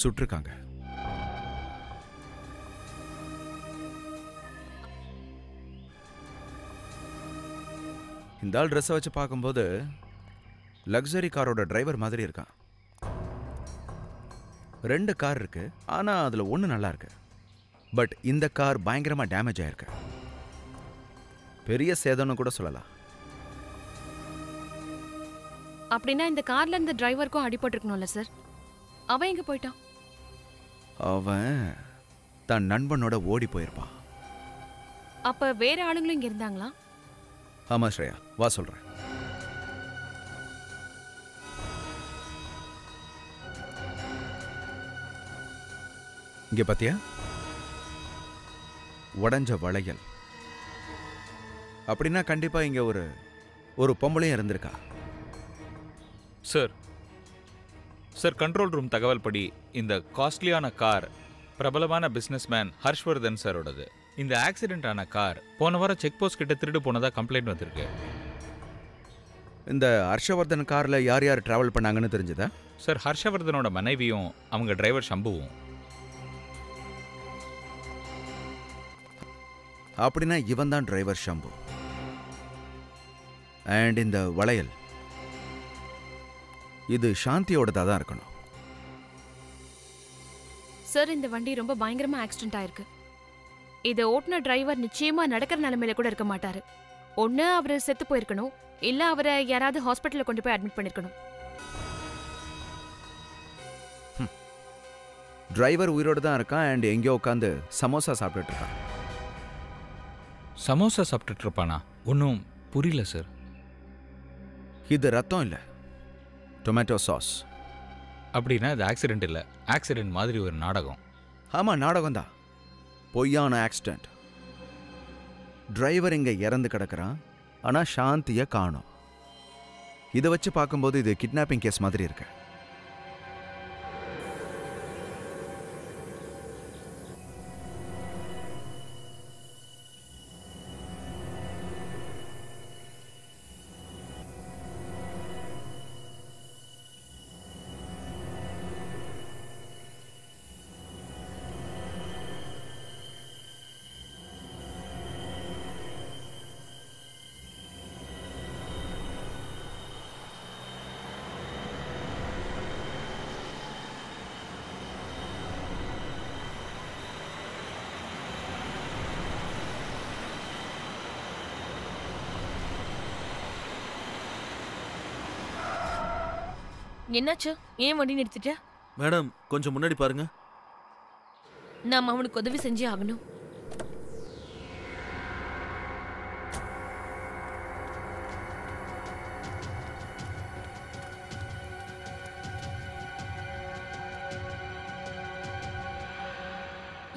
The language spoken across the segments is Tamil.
சுட்டிருக்காங்க. இந்த ஆள் ட்ரெஸ்ஸை வச்சு பார்க்கும்போது லக்ஸரி காரோட டிரைவர் மாதிரி இருக்கான். 2 கார் இருக்கு, ஆனா அதுல ஒன்று நல்லா இருக்கு. பட் இந்த கார் பயங்கரமா டேமேஜ் ஆயிருக்கு. பெரிய சேதம்னு கூட சொல்லலாம். அப்படின்னா இந்த கார்ல இருந்த டிரைவருக்கும் அடிபட்டிருக்கணும்ல சார்? அவன் எங்க போயிட்டான்? அவன் தன் நண்பனோட ஓடி போயிருப்பான். அப்ப வேற ஆளுங்களும் இங்க இருந்தாங்களா? ஆமா ஸ்ரேயா, வா சொல்றேன். இங்க பாத்தியா, உடஞ்ச வளையல். அப்படின்னா கண்டிப்பா இங்க ஒரு பொம்பளையும் இருந்திருக்கா. சார் சார் கண்ட்ரோல் ரூம் தகவல் படி இந்த காஸ்ட்லியான கார் பிரபலமான பிஸ்னஸ்மேன் ஹர்ஷ்வர்தன் சாரோடது. இந்த ஆக்சிடென்ட் ஆன கார் போன வாரம் செக் போஸ்ட் கிட்ட திருடு போனதா கம்ப்ளைண்ட் வந்திருக்கு. இந்த ஹர்ஷவர்தன் கார்ல யார் யார் டிராவல் பண்ணாங்கன்னு தெரிஞ்சதா? சார் ஹர்ஷவர்தனோட மனைவியும் அவங்க டிரைவர் ஷம்புவும். அப்படின்னா இவன் தான் டிரைவர் ஷம்பு. அண்ட் இந்த வளையல் இது சாந்தியோடதா தான் இருக்கணும். சார் இந்த வண்டி ரொம்ப பயங்கரமா ஆக்சிடென்ட் ஆயிருக்கு. இதை ஓட்டுன டிரைவர் நிச்சயமா நடக்கிற நிலைமையில கூட இருக்க மாட்டாரு. ஒன்னு அவரு செத்து போயிருக்கணும், இல்ல அவரை யாராவது ஹாஸ்பிட்டல்ல கொண்டு போய் அட்மிட் பண்ணிருக்கணும். டிரைவர் உயிரோடு தான் இருக்கான். அண்ட் எங்கேயோ உட்காந்து சமோசா சாப்பிட்டுட்டு இருக்கான். சமோசா சாப்பிட்டுட்டு இருப்பானா? ஒன்றும் புரியல சார். இது ரத்தம் இல்லை, டொமேட்டோ சாஸ். அப்படின்னா இது ஆக்சிடென்ட் இல்லை, ஆக்சிடென்ட் மாதிரி ஒரு நாடகம். ஆமாம், நாடகம் தான். பொய்யான ஆக்சிடென்ட். டிரைவர் இங்கே இறந்து கிடக்கிறான், ஆனால் சாந்தியை காணோம். இதை வச்சு பார்க்கும்போது இது கிட்னாப்பிங் கேஸ் மாதிரி இருக்கு. என்னாச்சு? ஏன் வண்டி நிறுத்திட்ட? மேடம் கொஞ்சம் முன்னாடி பாருங்க. நாம அவனுக்கு உதவி செஞ்சே ஆகணும்.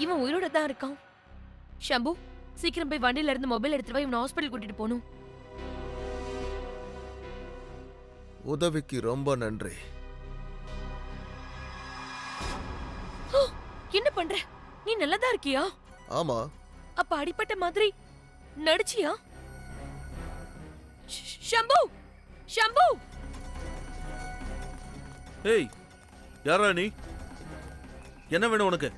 இவன் உயிரோட தான் இருக்கான். ஷம்பு, சீக்கிரம் போய் வண்டியில இருந்து மொபைல் எடுத்துட்டு போய் இவனை ஹாஸ்பிட்டல் கூட்டிட்டு போகணும். உதவிக்கு ரொம்ப நன்றி. என்ன பண்ற? நீ நல்லதா இருக்கியா? ஆமா. அப்ப அடிப்பட்ட மாதிரி நடிச்சியா? ஷம்பு, ஷம்பு! ஏய், யாரா நீ? என்ன வேணும் உனக்கு?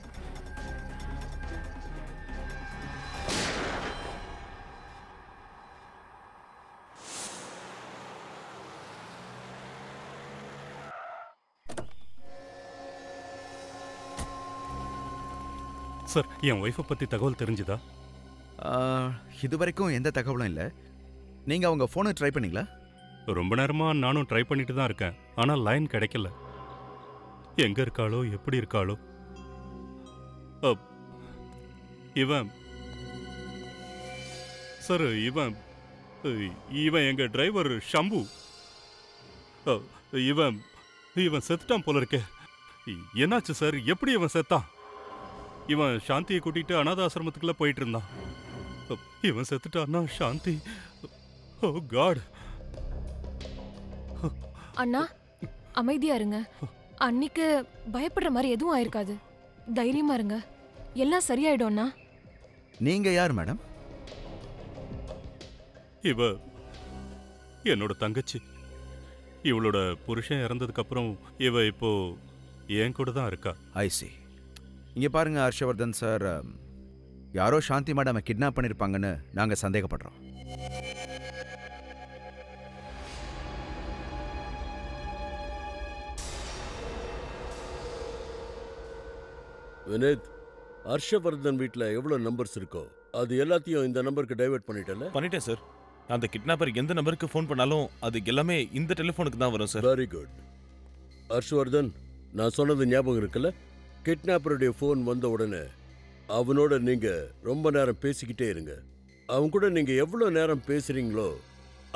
சார், என் ஒய்ஃபை பற்றி தகவல் தெரிஞ்சுதா? இது வரைக்கும் எந்த தகவலும் இல்லை. நீங்கள் அவங்க ஃபோனை ட்ரை பண்ணீங்களா? ரொம்ப நேரமாக நானும் ட்ரை பண்ணிட்டு தான் இருக்கேன், ஆனால் லைன் கிடைக்கல. எங்கே இருக்காளோ, எப்படி இருக்காளோ? இவன் சார், இவன் எங்கள் டிரைவர் ஷம்பு. இவன் செத்துட்டான் போல இருக்கே. என்னாச்சு சார்? எப்படி இவன் செத்தான்? இவன் சாந்தியை கூட்டிட்டு அனாதாசிரமத்துக்குள்ள போயிட்டு இருந்தான். இவன் செத்துட்டான்னா சாந்தி, ஓ காட். அண்ணா, அமைதியா இருங்க. அன்னைக்கு பயப்படுற மாதிரி எதுவும் ஆயிருக்காது. தைரியமா இருங்க, எல்லாம் சரியாயிடும் அண்ணா. நீங்க யார் மேடம்? இவ என்னோட தங்கச்சி. இவளோட புருஷன் இறந்ததுக்கு அப்புறம் இவ இப்போ என் கூட தான் இருக்கா. ஐசி. இங்கே பாருங்க ஹர்ஷவர்தன் சார், யாரோ சாந்தி மேடம் கிட்னாப் பண்ணியிருப்பாங்கன்னு நாங்கள் சந்தேகப்படுறோம். வினேத், ஹர்ஷவர்தன் வீட்டில் எவ்வளோ நம்பர்ஸ் இருக்கோ அது எல்லாத்தையும் இந்த நம்பருக்கு டைவர்ட் பண்ணிட்டல? பண்ணிட்டேன் சார். அந்த கிட்னாப்பர் எந்த நம்பருக்கு ஃபோன் பண்ணாலும் அது எல்லாமே இந்த டெலிஃபோனுக்கு தான் வரும் சார். Very good. ஹர்ஷவர்தன், நான் சொன்னது ஞாபகம் இருக்குல்ல? கிட்னாப்பருடைய ஃபோன் வந்த உடனே அவனோட நீங்கள் ரொம்ப நேரம் பேசிக்கிட்டே இருங்க. அவன் கூட நீங்கள் எவ்வளோ நேரம் பேசுகிறீங்களோ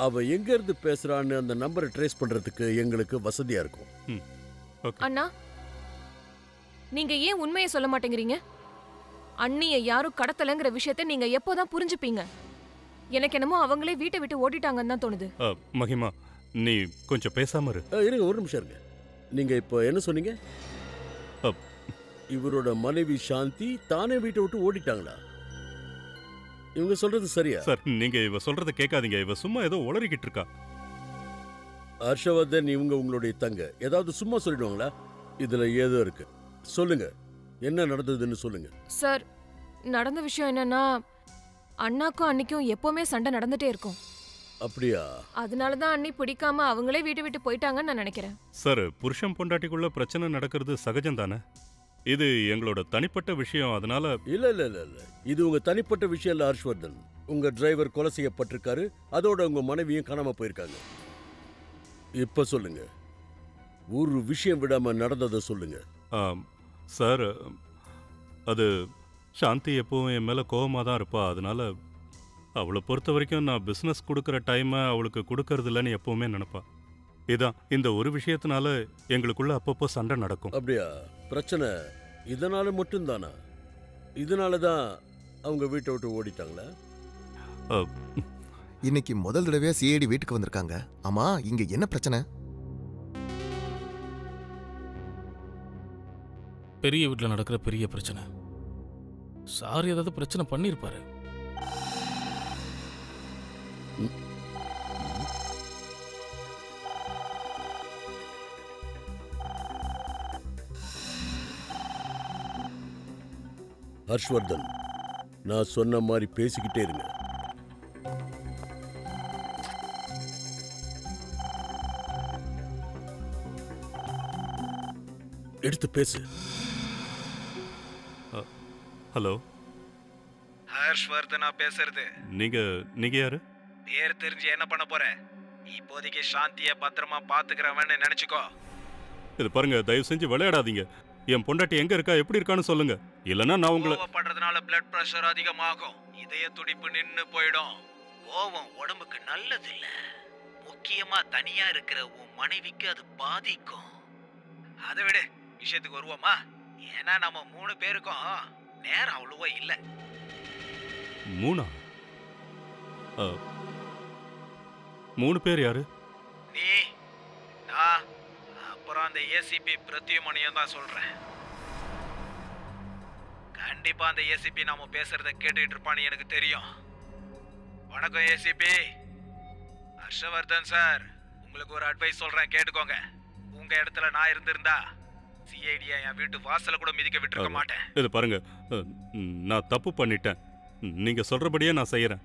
அவன் எங்கேருந்து பேசுகிறான்னு அந்த நம்பரை ட்ரேஸ் பண்ணுறதுக்கு எங்களுக்கு வசதியாக இருக்கும். அண்ணா, நீங்க ஏன் உண்மையை சொல்ல மாட்டேங்கிறீங்க? அண்ணியை யாரும் கடத்தலங்கிற விஷயத்தை நீங்க எப்போதான் புரிஞ்சுப்பீங்க? எனக்கு என்னமோ அவங்களே வீட்டை விட்டு ஓடிட்டாங்கன்னு தான் தோணுது. மகிமா, நீ கொஞ்சம் பேசாம இரு. இருங்க, ஒரு நிமிஷம் இருங்க. நீங்கள் இப்போ என்ன சொன்னீங்க? இவரோட மனைவி சாந்தி தானே வீட்டை விட்டு ஓடிட்டாங்களா? இவங்க சொல்றது சரியா? சார், நீங்க இவ சொல்றத கேட்காதீங்க. இவ சும்மா ஏதோ உளறிக்கிட்டு இருக்கா. ஹர்ஷவர்தன் இவங்க உங்களுடைய தங்க ஏதாவது சும்மா சொல்லிடுவாங்களா? இதுல ஏதோ இருக்கு. சொல்லுங்க, என்ன நடந்ததுன்னு சொல்லுங்க. சார், நடந்த விஷயம் என்னன்னா, அண்ணாக்கும் அன்னிக்கும் எப்பவுமே சண்டை நடந்துட்டே இருக்கும். அப்படியா? அதனாலதான் அண்ணி பிடிக்காம அவங்களே வீட்டை விட்டு போயிட்டாங்கன்னு நான் நினைக்கிறேன். சார், புருஷன் பொண்டாட்டிக்குள்ள பிரச்சனை நடக்கிறது சகஜம் தானே? இது எங்களோட தனிப்பட்ட விஷயம். அதனால இல்ல இல்ல இல்ல இல்ல, இது உங்க தனிப்பட்ட விஷயம் இல்ல ஹர்ஷவர்தன். உங்க டிரைவர் கொலை செய்யப்பட்டிருக்காரு, அதோட உங்க மனைவியும் காணாம போயிருக்காங்க. இப்ப சொல்லுங்க, ஒரு விஷயம் விடாம நடந்ததை சொல்லுங்க. சார், அது சாந்தி எப்பவும் என் மேலே கோவமாக தான் இருப்பா. அதனால அவளை பொறுத்த வரைக்கும் நான் பிஸ்னஸ் கொடுக்குற டைமை அவளுக்கு கொடுக்கறது இல்லைன்னு எப்பவுமே நினைப்பா. இதான் இந்த ஒரு விஷயத்தினால எங்களுக்குள்ள அப்பப்போ சண்டை நடக்கும். அப்படியா? பிரச்சனை இதனால மட்டும்தானா? இதனால தான் அவங்க வீட்டை விட்டு ஓடிட்டாங்களா? இன்னைக்கு முதல் தடவையா சிஐடி வீட்டுக்கு வந்திருக்காங்க. ஆமா, இங்க என்ன பிரச்சனை? பெரிய வீட்டில் நடக்கிற பெரிய பிரச்சனை. சார் ஏதாவது பிரச்சனை பண்ணியிருப்பாரு. ஹர்ஷவர்தன், நான் சொன்ன மாதிரி பேசிக்கிட்டே இருங்க. எடுத்து பேசு. ஹலோ, ஹர்ஷ்வர்தனா பேசுறது. நீங்க யாரு? பேர் தெரிஞ்சு என்ன பண்ண போற? இப்போதைக்கு சாந்திய பத்திரமா பாத்துக்கிறவன்னு நினைச்சுக்கோ. இது பாருங்க, தயவு செஞ்சு விளையாடாதீங்க. என் பொண்டாட்டி எங்க இருக்கா, எப்படி இருக்கான்னு சொல்லுங்க. இல்லைன்னா நான் உங்களை கோவப்படுறதுனால பிளட் பிரஷர் அதிகமாகும், இதய துடிப்பு நின்னு போயிடும். கோவம் உடம்புக்கு நல்லது இல்ல. முக்கியமா தனியா இருக்கிற உன் மனைவிக்கு அது பாதிக்கும். அதை விட விஷயத்துக்கு வருவோமா? ஏன்னா நம்ம 3 பேருக்கும் நேரம் அவ்வளவா இல்ல. 3 பேர் யாரு? நீ, நான், அப்புறம் அந்த ஏசிபி பிரத்யுமணியும் தான் சொல்றேன். கண்டிப்பா அந்த ஏசிபி நாம பேசுறத கேட்டுட்டு இருப்பான்னு எனக்கு தெரியும். வணக்கம் ஏசிபி. ஹர்ஷவர்தன் சார், உங்களுக்கு ஒரு அட்வைஸ் சொல்றேன், கேட்டுக்கோங்க. உங்க இடத்துல நான் இருந்திருந்தா சிஐடியா என் வீட்டு வாசல கூட மிதிக்க விட்டுருக்க மாட்டேன். இது பாருங்க, நான் தப்பு பண்ணிட்டேன். நீங்க சொல்றபடியே நான் செய்யறேன்.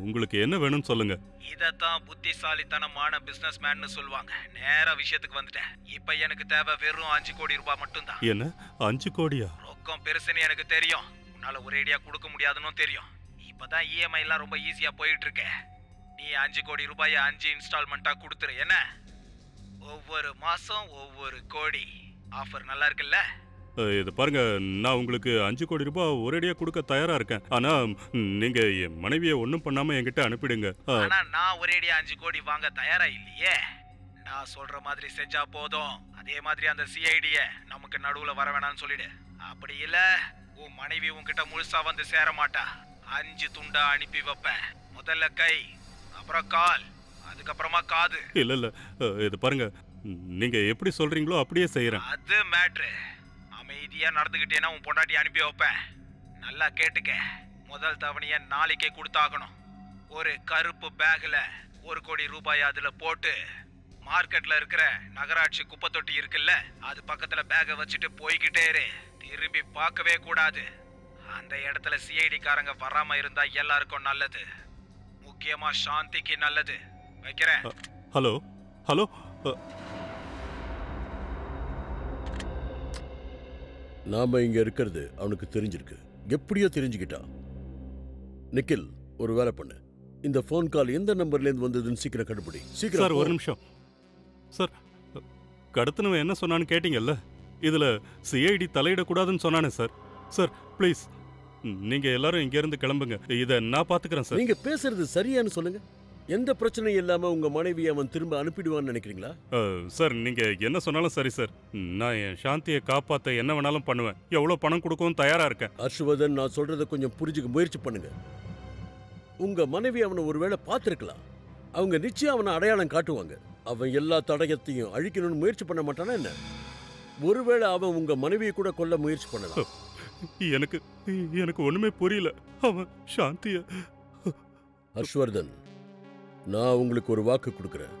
உங்களுக்கு என்ன வேணும்னு சொல்லுங்க. இதத்தான் புத்திசாலித்தனமான பிசினஸ் மேன்னு சொல்லுவாங்க. நேரா விஷயத்துக்கு வந்துட்டேன். இப்ப எனக்கு தேவை வெறும் 5 கோடி ரூபாய் மட்டும்தான். என்ன, 5 கோடியா? ரொக்கம் பெருசுன்னு எனக்கு தெரியும். உன்னால ஒரேடியா கொடுக்க முடியாதுன்னு தெரியும். இப்பதான் இஎம்ஐ எல்லாம் ரொம்ப ஈஸியா போயிட்டு இருக்க. நீ 5 கோடி ரூபாயை 5 இன்ஸ்டால்மெண்டா கொடுத்துரு. என்ன, ஒவ்வொரு மாசம் ஒவ்வொரு கோடி. ஆஃபர் நல்லா இருக்குல்ல? இது பாருங்க, நான் உங்களுக்கு 5 கோடி ரூபாய் ஒரேடியா கொடுக்க தயாரா இருக்கேன். ஆனா நீங்க என் மனைவியை ஒன்றும் பண்ணாம என்கிட்ட அனுப்பிடுங்க. ஆனா நான் ஒரேடியா 5 கோடி வாங்க தயாரா இல்லையே. நான் சொல்ற மாதிரி செஞ்சா போதும். அதே மாதிரி அந்த சிஐடிய நமக்கு நடுவுல வர வேணாம்னு சொல்லிடு. அப்படி இல்ல உன் மனைவி உன்கிட்ட முழுசா வந்து சேர மாட்டா. 5 துண்டா அனுப்பி வைப்பேன். முதல்ல கை, அப்புறம் கால், அதுக்கப்புறமா காது. இல்ல, இது பாருங்க, நீங்க எப்படி சொல்றீங்களோ அப்படியே செய்யறேன். அது மேட்ரு. அமைதியா நடந்துகிட்டேன்னா உன் பொண்டாட்டி அனுப்பி வைப்பேன். நல்லா கேட்டுக்க. முதல் தவணைய நாளைக்கே கொடுத்தாகணும். ஒரு கருப்பு பேக்ல 1 கோடி ரூபாய் அதுல போட்டு மார்க்கெட்ல இருக்கிற நகராட்சி குப்பை தொட்டி இருக்குல்ல, அது பக்கத்துல பேக்கை வச்சுட்டு போய்கிட்டே இரு. திரும்பி பார்க்கவே கூடாது. அந்த இடத்துல சிஐடி காரங்க வராம இருந்தா எல்லாருக்கும் நல்லது, முக்கியமா சாந்திக்கு நல்லது. வைக்கிறேன். Hello hello. நாம இங்க இருக்கிறது அவனுக்கு தெரிஞ்சிருக்கு. எப்படியோ தெரிஞ்சுக்கிட்டான். நிக்கில், ஒரு வேலை பண்ணு. இந்த போன் கால் எந்த நம்பர்ல இருந்து வந்ததுன்னு சீக்கிரம் கண்டுபிடி. சீக்கிரம். சார் ஒரு நிமிஷம். சார், கடத்தினவன் என்ன சொன்னான்னு கேட்டீங்கல்ல? இதுல சிஐடி தலையிடக்கூடாதுன்னு சொன்னானே சார். சார் ப்ளீஸ், நீங்க எல்லாரும் இங்க இருந்து கிளம்புங்க. இதை நான் பாத்துக்கிறேன் சார். நீங்க பேசுறது சரியான்னு சொல்லுங்க. எந்த பிரச்சனையும் இல்லாம உங்க மனைவி அவன் திரும்ப அனுப்பிடுவான்னு நினைக்கிறீங்களா? சார், நீங்க என்ன சொன்னாலும் சரி சார். நான் என் சாந்தியை காப்பாத்த என்ன வேணாலும் பண்ணுவேன். எவ்வளவு பணம் கொடுக்கவும் தயாரா இருக்கேன். ஹர்ஷ்வர்தன், நான் சொல்றதை கொஞ்சம் புரிஞ்சுக்க முயற்சி பண்ணுங்க. உங்க மனைவி அவனை ஒருவேளை பார்த்திருக்கலாம். அவங்க நிச்சயம் அவனை அடையாளம் காட்டுவாங்க. அவன் எல்லா தடயத்தையும் அழிக்கணும்னு முயற்சி பண்ண மாட்டானா என்ன? ஒருவேளை அவன் உங்க மனைவியை கூட கொல்ல முயற்சி பண்ணலாம். எனக்கு ஒண்ணுமே புரியல. அவன் சாந்திய. ஹர்ஷ்வர்தன், நான் உங்களுக்கு ஒரு வாக்கு கொடுக்கிறேன்.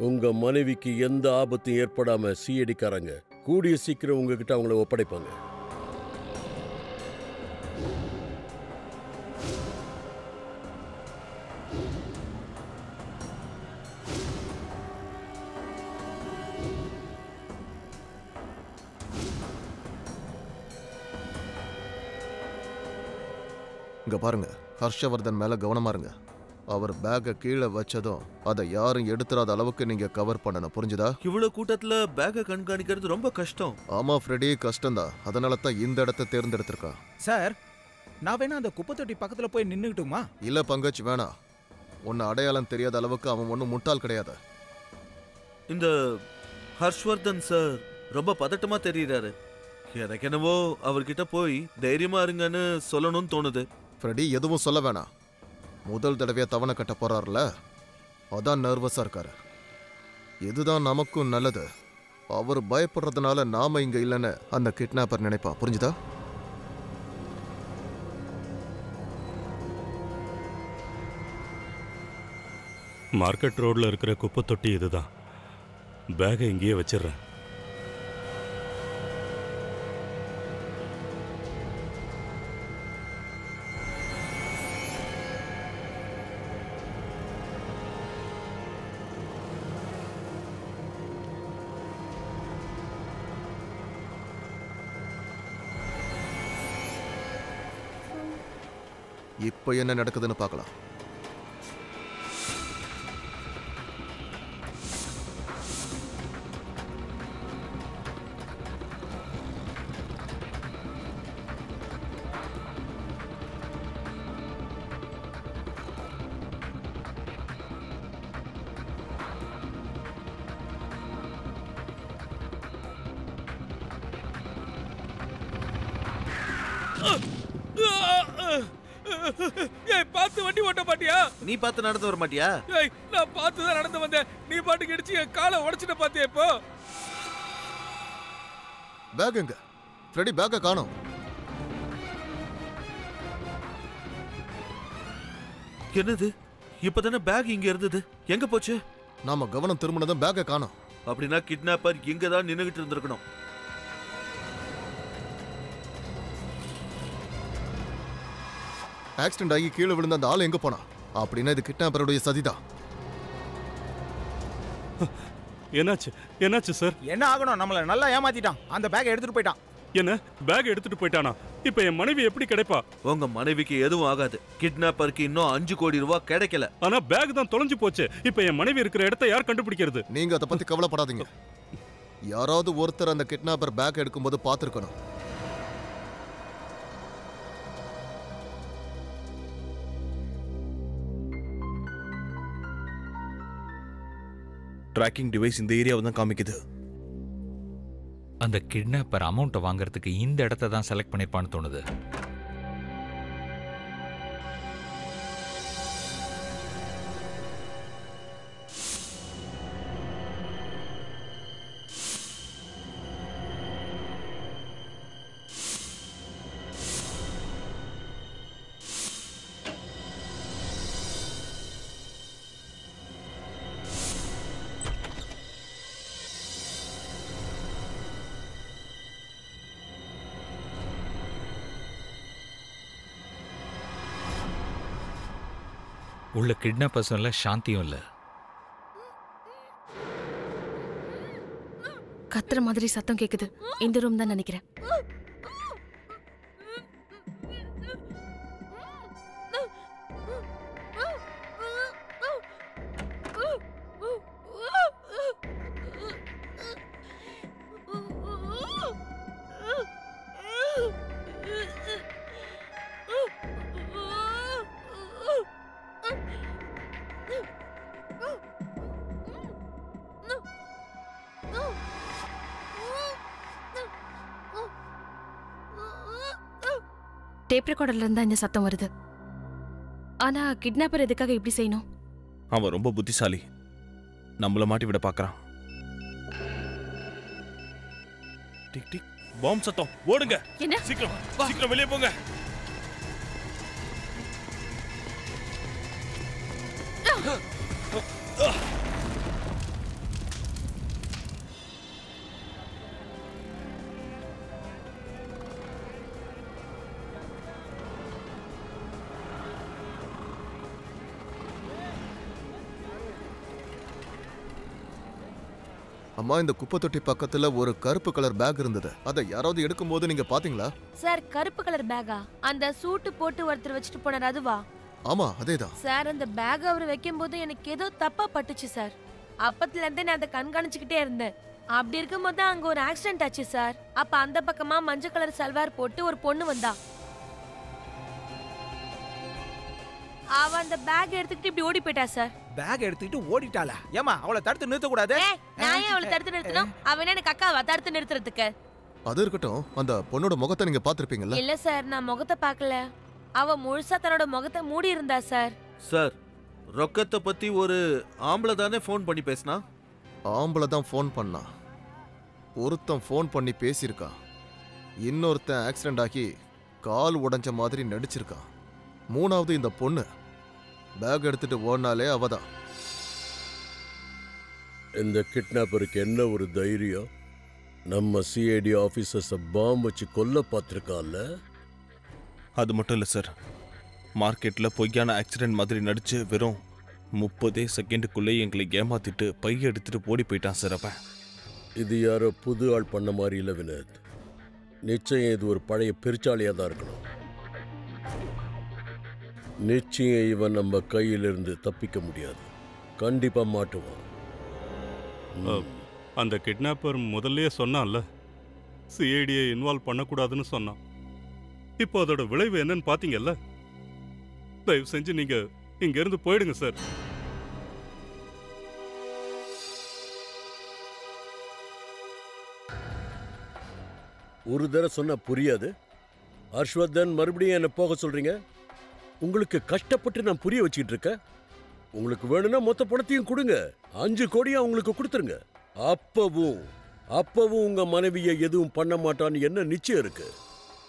உங்க மனைவிக்கு எந்த ஆபத்தும் ஏற்படாம சிஐடிக்காரங்க கூடிய சீக்கிரம் உங்ககிட்ட அவங்கள ஒப்படைப்பாங்க. இங்க பாருங்க, ஹர்ஷவர்தன் மேல கவனமா இருங்க. அவர் பேக்கை கீழே வச்சதும் அதை யாரும் எடுத்துறாத அளவுக்கு நீங்க கவர் பண்ணணும், புரிஞ்சுதா? இவ்வளவு கூட்டத்துல பேக்கை கண்காணிக்கிறது ரொம்ப கஷ்டம். ஆமா ஃப்ரெடி, கஷ்டம்தான். அதனால தான் இந்த இடத்தை தேர்ந்தெடுத்திருக்கான். சார், நான் வேணா அந்த குப்பை தொட்டி பக்கத்துல போய் நின்னுக்கிட்டுமா? இல்ல பங்கஜ், வேணாம். உன்னை அடையாளம் தெரியாத அளவுக்கு அவன் ஒன்றும் முட்டாள் கிடையாது. இந்த ஹர்ஷ்வர்தன் சார் ரொம்ப பதட்டமா தெரியுறாரு. எனக்கு என்னவோ அவர்கிட்ட போய் தைரியமா இருங்கன்னு சொல்லணும்னு தோணுது. ஃப்ரெடி, எதுவும் சொல்ல வேணாம். முதல் தடவையா தவணை கட்ட போறாருல, அதான் நர்வஸா இருக்காரு. இதுதான் நமக்கும் நல்லது. அவர் பயப்படுறதுனால நாம இங்க இல்லைன்னு அந்த கிட்னாப்பர் நினைப்பா, புரிஞ்சுதா? மார்க்கெட் ரோட்ல இருக்கிற குப்பை தொட்டி இதுதான். பேகை இங்கேயே வச்சிடுறேன். இப்போ என்ன நடக்குதுன்னு பார்க்கலாம். ஏய், பார்த்து வண்டி ஓட்ட மாட்டியா? நீ பார்த்து நடந்து வர மாட்டியா? ஏய், நான் பார்த்து தான் நடந்து வந்தேன். நீ பாட்டுக்கு இடிச்சு என் காலை உடைச்சிட்ட பாத்தியா? இப்போ பேக் எங்க? ஃப்ரெடி, பேக்கை காணோம். என்னது? இப்பதானே பேக் இங்க இருந்தது, எங்க போச்சு? நாம கவனம் திரும்பினதும் பேக்கை காணோம். அப்படின்னா கிட்னாப்பர் இங்க தான் நின்னுகிட்டு இருந்திருக்கணும். ஆக்சிடென்ட் ஆகி கீழே விழுந்த அந்த ஆள் எங்க போனா? அப்படின்னா இது கிட்னாப்பருடைய சதிதான். என்னாச்சு சார்? என்ன ஆகணும்? நம்மள நல்லா ஏமாத்திட்டான். அந்த பேக்கை எடுத்துட்டு போயிட்டான். என்ன பேக் எடுத்துட்டு போயிட்டானா? இப்ப என் மனைவி எப்படி கிடைப்பா? உங்க மனைவிக்கு எதுவும் ஆகாது. கிட்னாப்பருக்கு இன்னும் 5 கோடி ரூபாய் கிடைக்கல. ஆனா பேக் தான் தொலைஞ்சு போச்சு. இப்ப என் மனைவி இருக்கிற இடத்தை யார் கண்டுபிடிக்கிறது? நீங்க அதை பத்தி கவலைப்படாதீங்க. யாராவது ஒருத்தர் அந்த கிட்னாப்பர் பேக் எடுக்கும்போது பார்த்திருக்கணும். ட்ராக்கிங் டிவைஸ் இந்த ஏரியாவை தான் காமிக்குது. அந்த கிட்னாப்பர் அமௌண்ட்டை வாங்குறதுக்கு இந்த இடத்த தான் செலக்ட் பண்ணிருப்பான்னு தோணுது. உள்ள கிட்னாப்பர்ஸும் இல்லை, சாந்தியும் இல்லை. கத்துற மாதிரி சத்தம் கேக்குது. இந்த ரூம் தான் நினைக்கிறேன். டேப் ரெக்கார்டர்ல இருந்தா இந்த சத்தம் வருது. ஆனா கிட்னாப்பர் எதுக்காக இப்படி செய்யணும்? அவன் ரொம்ப புத்திசாலி. நம்மள மாட்டி விட பார்க்கறான். டிக் டிக் பாம் சத்தம். ஓடுங்க. என்ன? சீக்கிரம் சீக்கிரம் வெளியே போங்க. அம்மா, இந்த குப்பை தொட்டி பக்கத்துல ஒரு கருப்பு கலர் பேக் இருந்தது. அதை யாராவது எடுக்கும்போது நீங்க பாத்தீங்களா? சார், கருப்பு கலர் பேக்கா? அந்த சூட்டு போட்டு ஒருத்தர் வச்சுட்டு போனார் அதுவா? ஆமா, அதேதான் சார். அந்த பேக் அவர் வைக்கும் போது எனக்கு ஏதோ தப்பா பட்டுச்சு சார். அப்பத்துல இருந்தே நான் அதை கண்காணிச்சுக்கிட்டே இருந்தேன். அப்படி இருக்கும்போது அங்க ஒரு ஆக்சிடென்ட் ஆச்சு சார். அப்ப அந்த பக்கமா மஞ்சள் கலர் சல்வார் போட்டு ஒரு பொண்ணு வந்தா. அவ அந்த பேக் எடுத்துக்கிட்டு இப்படி ஓடி போயிட்டா சார். பேக் எடுத்துக்கிட்டு ஓடிட்டாளா? ஏமா அவளை தடுத்து நிறுத்த கூடாது? நான் ஏன் அவளை தடுத்து நிறுத்தணும்? அவன் எனக்கு அக்காவை தடுத்து நிறுத்துறதுக்கு. அது இருக்கட்டும், அந்த பொண்ணோட முகத்தை நீங்க பாத்திருப்பீங்கல்ல? இல்ல சார், நான் முகத்தை பார்க்கல. அவ முழுசா தன்னோட முகத்தை மூடி இருந்தா சார். சார், ரொக்கத்தை பத்தி ஒரு ஆம்பளை தானே ஃபோன் பண்ணி பேசினா? ஆம்பளை தான் ஃபோன் பண்ணா. ஒருத்தன் ஃபோன் பண்ணி பேசியிருக்கான். இன்னொருத்தன் ஆக்சிடென்ட் ஆகி கால் உடைஞ்ச மாதிரி நடிச்சிருக்கான். மூணாவது இந்த பொண்ணு. பேக் எடுத்துட்டு ஓடினாலே அவதான். இந்த கிட்னாப்பருக்கு என்ன ஒரு தைரியம்! நம்ம சிஐடி ஆபீசர்ஸை பாம் வச்சு கொல்ல பார்த்துருக்கான்ல. அது மட்டும் இல்லை சார், மார்க்கெட்டில் பொய்யான ஆக்சிடென்ட் மாதிரி நடிச்சு வெறும் 30 செகண்டுக்குள்ளே எங்களை ஏமாத்திட்டு பைய எடுத்துட்டு ஓடி போயிட்டான் சார். அவன் இது யாரோ புது ஆள் பண்ண மாதிரி இல்லை வினோத். நிச்சயம் இது ஒரு பழைய பெருச்சாலியாக தான் இருக்கணும். நிச்சயம் இவன் நம்ம கையிலிருந்து தப்பிக்க முடியாது. கண்டிப்பா மாட்டுவான். அந்த கிட்னாப்பர் முதல்லயே சொன்னான்ல, சிஐடியை இன்வால்வ் பண்ணக்கூடாதுன்னு சொன்னான். இப்போ அதோட விளைவு என்னன்னு பாத்தீங்கல்ல. தயவு செஞ்சு நீங்க இங்க இருந்து போயிடுங்க சார். ஒரு தடவை சொன்னா புரியாது. ஹர்ஷ்வர்தன், மறுபடியும் என்ன போக சொல்றீங்க? உங்களுக்கு கஷ்டப்பட்டு நான் புரிய வச்சுக்கிட்டு இருக்கேன். உங்களுக்கு வேணும்னா மொத்த பணத்தையும் கொடுங்க. 5 கோடியா உங்களுக்கு கொடுத்துருங்க. அப்பவும் உங்க மனைவியை எதுவும் பண்ண மாட்டான்னு என்ன நிச்சயம் இருக்கு?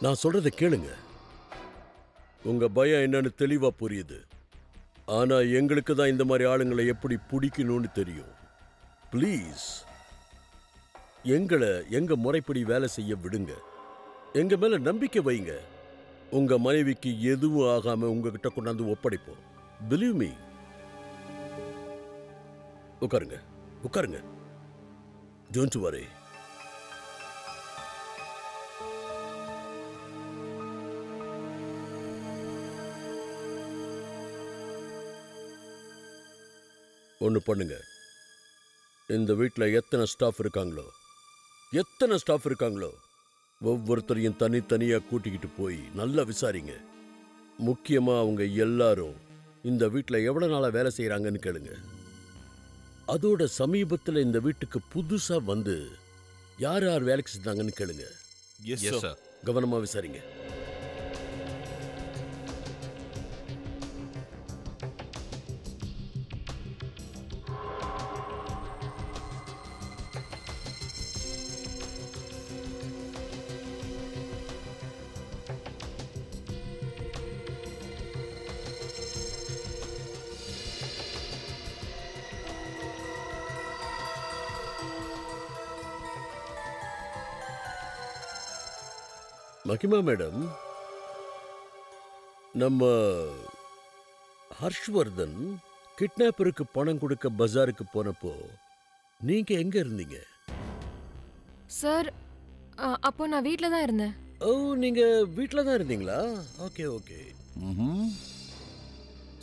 நான் சொல்றதை கேளுங்க. உங்க பயம் என்னன்னு தெளிவா புரியுது. ஆனா எங்களுக்கு தான் இந்த மாதிரி ஆளுங்களை எப்படி பிடிக்கணும்னு தெரியும். ப்ளீஸ் எங்களை எங்க முறைப்படி வேலை செய்ய விடுங்க. எங்க மேல நம்பிக்கை வைங்க. உங்க மனைவிக்கு எதுவும் ஆகாம உங்ககிட்ட கொண்டாந்து ஒப்படைப்போம். Believe me. உட்காருங்க, உட்காருங்க. Don't worry. ஒன்று பண்ணுங்க. இந்த வீட்டில் எத்தனை ஸ்டாஃப் இருக்காங்களோ ஒவ்வொருத்தரையும் தனித்தனியாக கூட்டிக்கிட்டு போய் நல்லா விசாரிங்க. முக்கியமாக அவங்க எல்லாரும் இந்த வீட்டில் எவ்வளோ நாளாக வேலை செய்கிறாங்கன்னு கேளுங்க. அதோட சமீபத்தில் இந்த வீட்டுக்கு புதுசாக வந்து யார் யார் வேலைக்கு செஞ்சாங்கன்னு கேளுங்க. கவனமாக விசாரிங்க. மகிமா மேடம், நம்ம ஹர்ஷ்வர்தன் கிட்னாப்பருக்கு பணம் கொடுக்க பஜாருக்கு போனப்போ நீங்க எங்க இருந்தீங்க? சார் அப்போ நான் வீட்டில் தான் இருந்தேன். ஓ, நீங்க வீட்டில் தான் இருந்தீங்களா? Okay okay.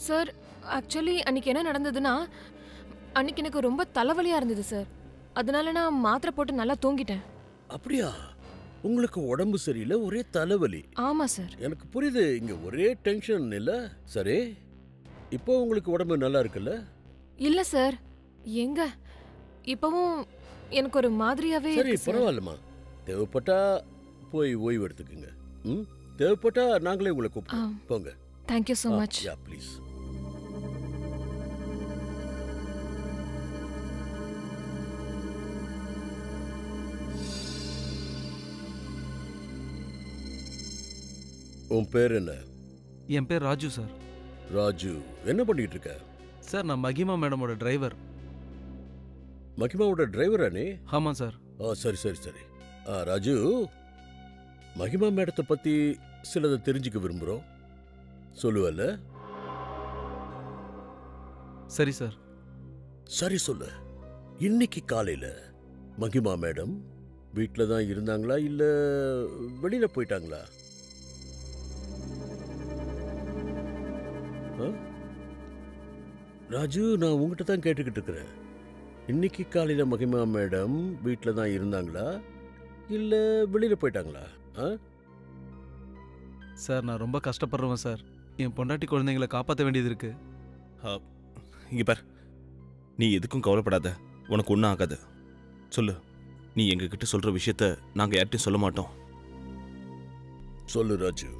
சார் ஆக்சுவலி அன்னைக்கு என்ன நடந்ததுன்னா, அன்னைக்கு எனக்கு ரொம்ப தலைவலியா இருந்தது சார். அதனால நான் மாத்திரை போட்டு நல்லா தூங்கிட்டேன். அப்படியா? உங்களுக்கு உடம்பு சரியில்லை, ஒரே தலைவலி? ஆமா சார். எனக்கு புரியுது, இங்க ஒரே டென்ஷன் இல்ல. சரி, இப்போ உங்களுக்கு உடம்பு நல்லா இருக்குல்ல? இல்ல சார், எங்க இப்பவும் எனக்கு ஒரு மாதிரியாவே சரி, இருக்கு சார். பரவாயில்லம்மா. தேவைப்பட்டா போய் ஓய்வு எடுத்துக்குங்க. தேவைப்பட்டா நாங்களே உங்களை கூப்பிடுவோம். போங்க. Thank you so much. Yeah, please. உன் பேர் என்ன? என் பேர் ராஜு சார். ராஜு, என்ன பண்ணிட்டு இருக்க? சார், நான் மகிமா மேடமோட டிரைவர். மகிமாவோட டிரைவரா நீ? ஆமாம் சார். சரி சரி சரி. ராஜு, மகிமா மேடத்தை பத்தி சிலதை தெரிஞ்சுக்க விரும்புகிறோம், சொல்லுவல்ல? சரி சார். சரி சொல்லு. இன்னைக்கு காலையில மகிமா மேடம் வீட்டில் தான் இருந்தாங்களா இல்ல வெளியில போயிட்டாங்களா? ராஜு, நான் உங்ககிட்ட தான் கேட்டுக்கிட்டு இருக்கிறேன். இன்னைக்கு காலையில மகிமா மேடம் வீட்டில் தான் இருந்தாங்களா இல்ல வெளியில போயிட்டாங்களா? சார், நான் ரொம்ப கஷ்டப்படுறேன் சார். என் பொண்டாட்டி குழந்தைங்களை காப்பாற்ற வேண்டியது இருக்கு. இங்க பார், நீ எதுக்கும் கவலைப்படாத, உனக்கு ஒன்றும் ஆகாது. சொல்லு, நீ எங்ககிட்ட சொல்ற விஷயத்த நாங்க யார்ட்டையும் சொல்ல மாட்டோம். சொல்லு ராஜு,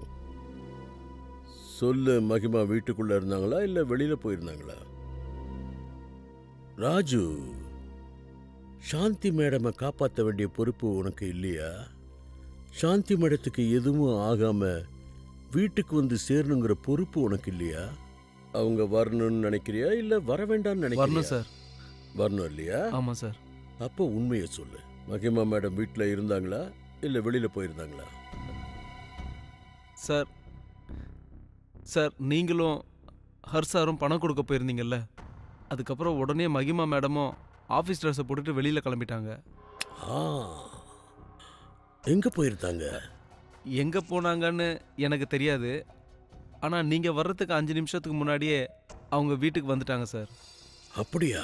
சொல்லு. மகிமா வீட்டுக்குள்ள இருந்தாங்களா இல்ல வெளியில போயிருந்தாங்களா? ராஜு, சாந்தி மேடமை காப்பாற்ற வேண்டிய பொறுப்பு உனக்கு இல்லையா? சாந்தி மேடத்துக்கு எதுவும் ஆகாம வீட்டுக்கு வந்து சேரணுங்கிற பொறுப்பு உனக்கு இல்லையா? அவங்க வரணும்னு நினைக்கிறியா இல்ல வர வேண்டாம்னு நினைக்கிறியா? வரணும் சார். வரணும் இல்லையா? ஆமா சார். அப்போ உண்மையை சொல்லு. மகிமா மேடம் வீட்டில் இருந்தாங்களா இல்ல வெளியில போயிருந்தாங்களா? சார், சார், நீங்களும் ஹர்ஷாரும் பணம் கொடுக்க போயிருந்தீங்கல்ல, அதுக்கப்புறம் உடனே மகிமா மேடமும் ஆஃபீஸ் ட்ரெஸ்ஸை போட்டுட்டு வெளியில் கிளம்பிட்டாங்க. எங்கே போயிருந்தாங்க? எங்கே போனாங்கன்னு எனக்கு தெரியாது. ஆனால் நீங்கள் வர்றதுக்கு 5 நிமிஷத்துக்கு முன்னாடியே அவங்க வீட்டுக்கு வந்துட்டாங்க சார். அப்படியா?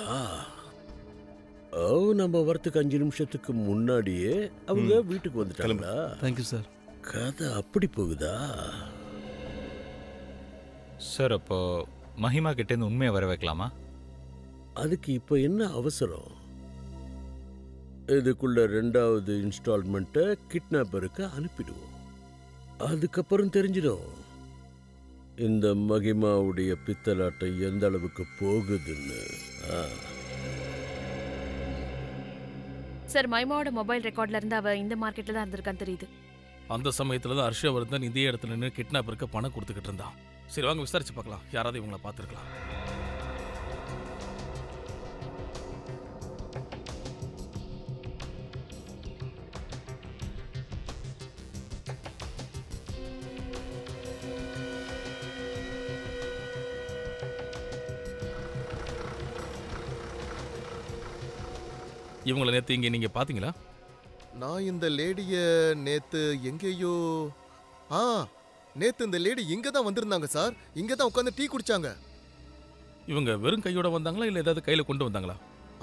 நம்ம வரத்துக்கு 5 நிமிஷத்துக்கு முன்னாடியே அவங்க வீட்டுக்கு வந்துட்டாங்களா? Thank you sir. கதை அப்படி போகுதா? சார், அப்போ மஹிமா கிட்டேருந்து உண்மையை வர வைக்கலாமா? அதுக்கு இப்போ என்ன அவசரம்? இதுக்குள்ள 2வது இன்ஸ்டால்மெண்ட்டை கிட்னாப்பருக்கு அனுப்பிடுவோம். அதுக்கப்புறம் தெரிஞ்சிடும் இந்த மகிமாவுடைய பித்தலாட்டம் எந்த அளவுக்கு போகுதுன்னு. சார், மகிமாவோட மொபைல் ரெக்கார்ட்ல இருந்து அவ இந்த மார்க்கெட்ல தான் இருந்திருக்கான்னு தெரியுது. அந்த சமயத்துல தான் ஹர்ஷவர்தன் இதே இடத்துல நின்று கிட்னாப்பருக்கு பணம் கொடுத்துக்கிட்டு இருந்தான். சரி, வாங்க விசாரிச்சு பார்க்கலாம், யாராவது இவங்களை பார்த்துருக்கலாம். இவங்களை நேத்து இங்க நீங்க பாத்தீங்களா? நான் இந்த லேடிய நேத்து எங்கேயோ நேத்து இந்த லேடி இங்க தான் வந்திருந்தாங்க சார். இங்க தான் உட்கார்ந்து டீ குடிச்சாங்க. இவங்க வெறும் கையோட வந்தாங்களா இல்ல ஏதாவது கையில கொண்டு வந்தாங்களா?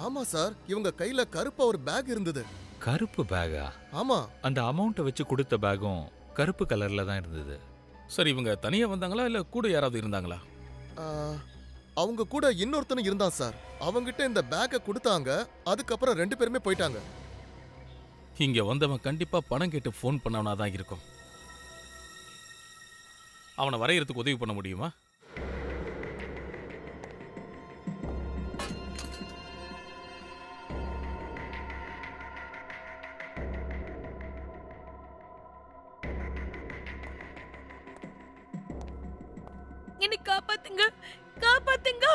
ஆமா சார், இவங்க கையில கருப்பா ஒரு பேக் இருந்தது. கருப்பு பேகா? ஆமா. அந்த அமௌண்ட்டை வச்சு கொடுத்த பேக்கும் கருப்பு கலர்ல தான் இருந்தது. சரி, இவங்க தனியா வந்தாங்களா இல்ல கூட யாராவது இருந்தாங்களா? அவங்க கூட இன்னொருத்தனும் இருந்தான் சார். அவங்கிட்ட இந்த பேக்கை கொடுத்தாங்க. அதுக்கப்புறம் 2 பேருமே போயிட்டாங்க. இங்க வந்தவன் கண்டிப்பா பணம் கேட்டு ஃபோன் பண்ணவனா தான் இருக்கும். அவனை வரையறதுக்கு உதவி பண்ண முடியுமா? என்னை காப்பாத்துங்க, காப்பாத்துங்க.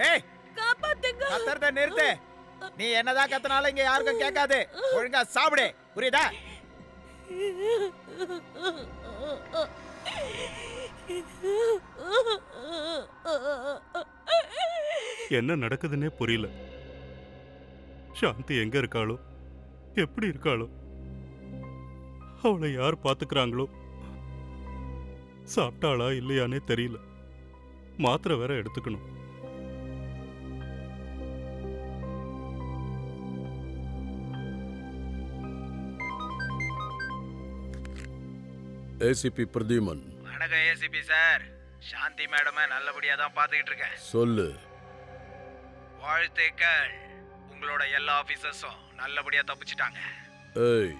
ஏய், காப்பாத்துங்க. கத்தறத நிறுத்து. நீ என்னதான் கத்தனால இங்க யாருக்கும் கேட்காது. ஒழுங்கா சாப்பிடு, புரியுதா? என்ன நடக்குதுன்னே புரியல. சாந்தி எங்க இருக்காளோ, எப்படி இருக்காளோ, அவளை யார் பாத்துக்கிறாங்களோ, சாப்பிட்டாளா இல்லையானே தெரியல. மாத்திரை வேற எடுத்துக்கணும். ஏசிபி பிரதீமன். வணக்கம் ஏசிபி சார். சாந்தி மேடமை நல்லபடியா தான் பாத்துக்கிட்டு இருக்கேன். சொல்லு. வாழ்த்துக்கள். உங்களோட எல்லா ஆபீசர்ஸும் நல்லபடியா தப்பிச்சிட்டாங்க. ஏய்,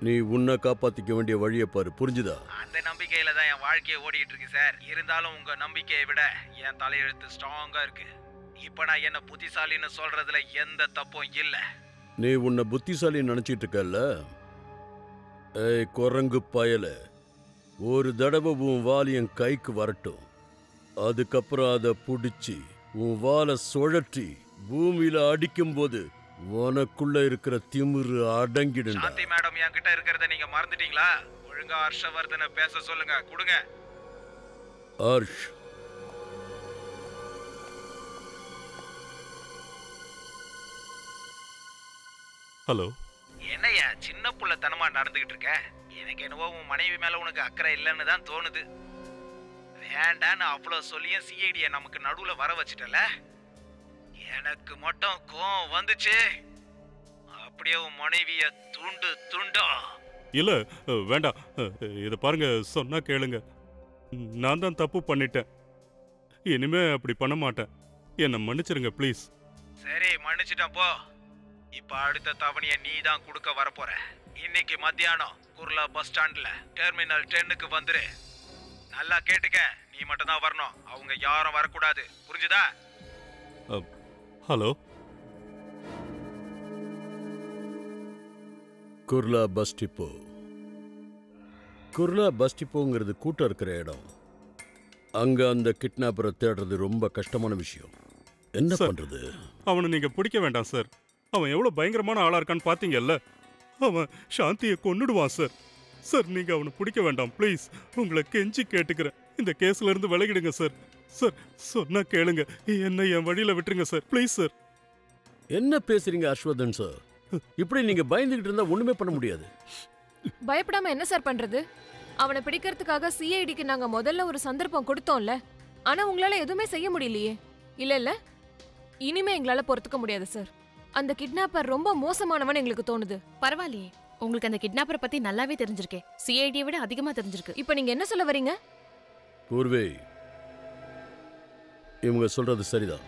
நீ உன்னை காப்பாத்திக்க வேண்டிய வழியை பாரு, புரிஞ்சுதா? அந்த நம்பிக்கையில தான் என் வாழ்க்கையை ஓடிட்டு இருக்கு சார். இருந்தாலும் உங்க நம்பிக்கையை விட என் தலையெழுத்து ஸ்ட்ராங்கா இருக்கு. இப்ப நான் என்ன புத்திசாலின்னு சொல்றதுல எந்த தப்பும் இல்ல. நீ உன்னை புத்திசாலி நினைச்சிட்டு இருக்கல்ல? ஏய் குரங்கு பயல, ஒரு தடவை உன் வால் என் கைக்கு வரட்டும். அதுக்கப்புறம் அதை பிடிச்சி உன் வாலை சுழற்றி பூமியில அடிக்கும் போது உனக்குள்ள இருக்கிற திமிரு அடங்கிடும். சாந்தி மேடம் என்கிட்ட இருக்கிறத நீங்க மறந்துட்டீங்களா? ஒழுங்கா ஹர்ஷவர்தனை பேச சொல்லுங்க. கொடுங்க. ஹர்ஷ். ஹலோ. என்னையா சின்ன புள்ளத்தனமா நடந்துகிட்டு இருக்க? எனக்கு என்னவோ உன் மனைவி மேல உனக்கு அக்கறை இல்லைன்னு தான் தோணுது. வேண்டான்னு அவ்வளவு சொல்லியும் சிஐடியை நமக்கு நடுவுல வர வச்சுட்டல. எனக்கு மட்டும் கோவம் வந்துச்சு. அப்படியே உன் மனைவிய துண்டு துண்டா. இல்ல வேண்டாம், இத பாருங்க, சொன்னா கேளுங்க. நான் தான் தப்பு பண்ணிட்டேன். இனிமே அப்படி பண்ண மாட்டேன். என்ன மன்னிச்சிருங்க ப்ளீஸ். சரி, மன்னிச்சிட்டேன் போ. இப்ப அடுத்த தவணையை நீ தான் கொடுக்க வரப்போற. இன்னைக்கு மத்தியானம் குர்லா பஸ் ஸ்டாண்ட்ல டெர்மினல் 10க்கு வந்துரு. நல்லா கேட்டுக்க, நீ மட்டும் தான் வரணும். அவங்க யாரும் வரக்கூடாது. புரிஞ்சுதா? Hello. Kurla bus depot. Kurla bus டிப்போங்கிறது கூட்டம் இருக்கிற இடம். அங்க அந்த கிட்னாப்பரை தேடுறது ரொம்ப கஷ்டமான விஷயம். என்ன பண்றது? அவனை நீங்க பிடிக்க வேண்டாம் சார். அவன் எவ்வளவு பயங்கரமான ஆளா இருக்கான்னு பாத்தீங்கல்ல. அவன் சாந்தியை கொன்னுடுவான் சார். சார், நீங்க அவனை பிடிக்க வேண்டாம் ப்ளீஸ். உங்களை கெஞ்சி கேட்டுக்கிறேன், இந்த கேஸ்ல இருந்து விலகிடுங்க சார். சார், சொன்னா கேளுங்க. என்ன என் வழியில விட்டுருங்க சார், ப்ளீஸ் சார். என்ன பேசுறீங்க ஹர்ஷ்வர்தன் சார்? இப்படி நீங்க பயந்துகிட்டு இருந்தா ஒண்ணுமே பண்ண முடியாது. பயப்படாம என்ன சார் பண்றது? அவனை பிடிக்கிறதுக்காக சிஐடிக்கு நாங்க முதல்ல ஒரு சந்தர்ப்பம் கொடுத்தோம்ல. ஆனா உங்களால எதுவுமே செய்ய முடியலையே. இல்ல இனிமே எங்களால பொறுத்துக்க முடியாது சார். அந்த கிட்னாப்பர் ரொம்ப மோசமானவன் எங்களுக்கு தோணுது. பரவாயில்லையே, உங்களுக்கு அந்த கிட்னாப்பரை பத்தி நல்லாவே தெரிஞ்சிருக்கே. சிஐடியை விட அதிகமா தெரிஞ்சிருக்கு. இப்போ நீங்க என்ன சொல்ல வரீங்க? பூர்வே, இவங்க சொல்றது சரிதான்.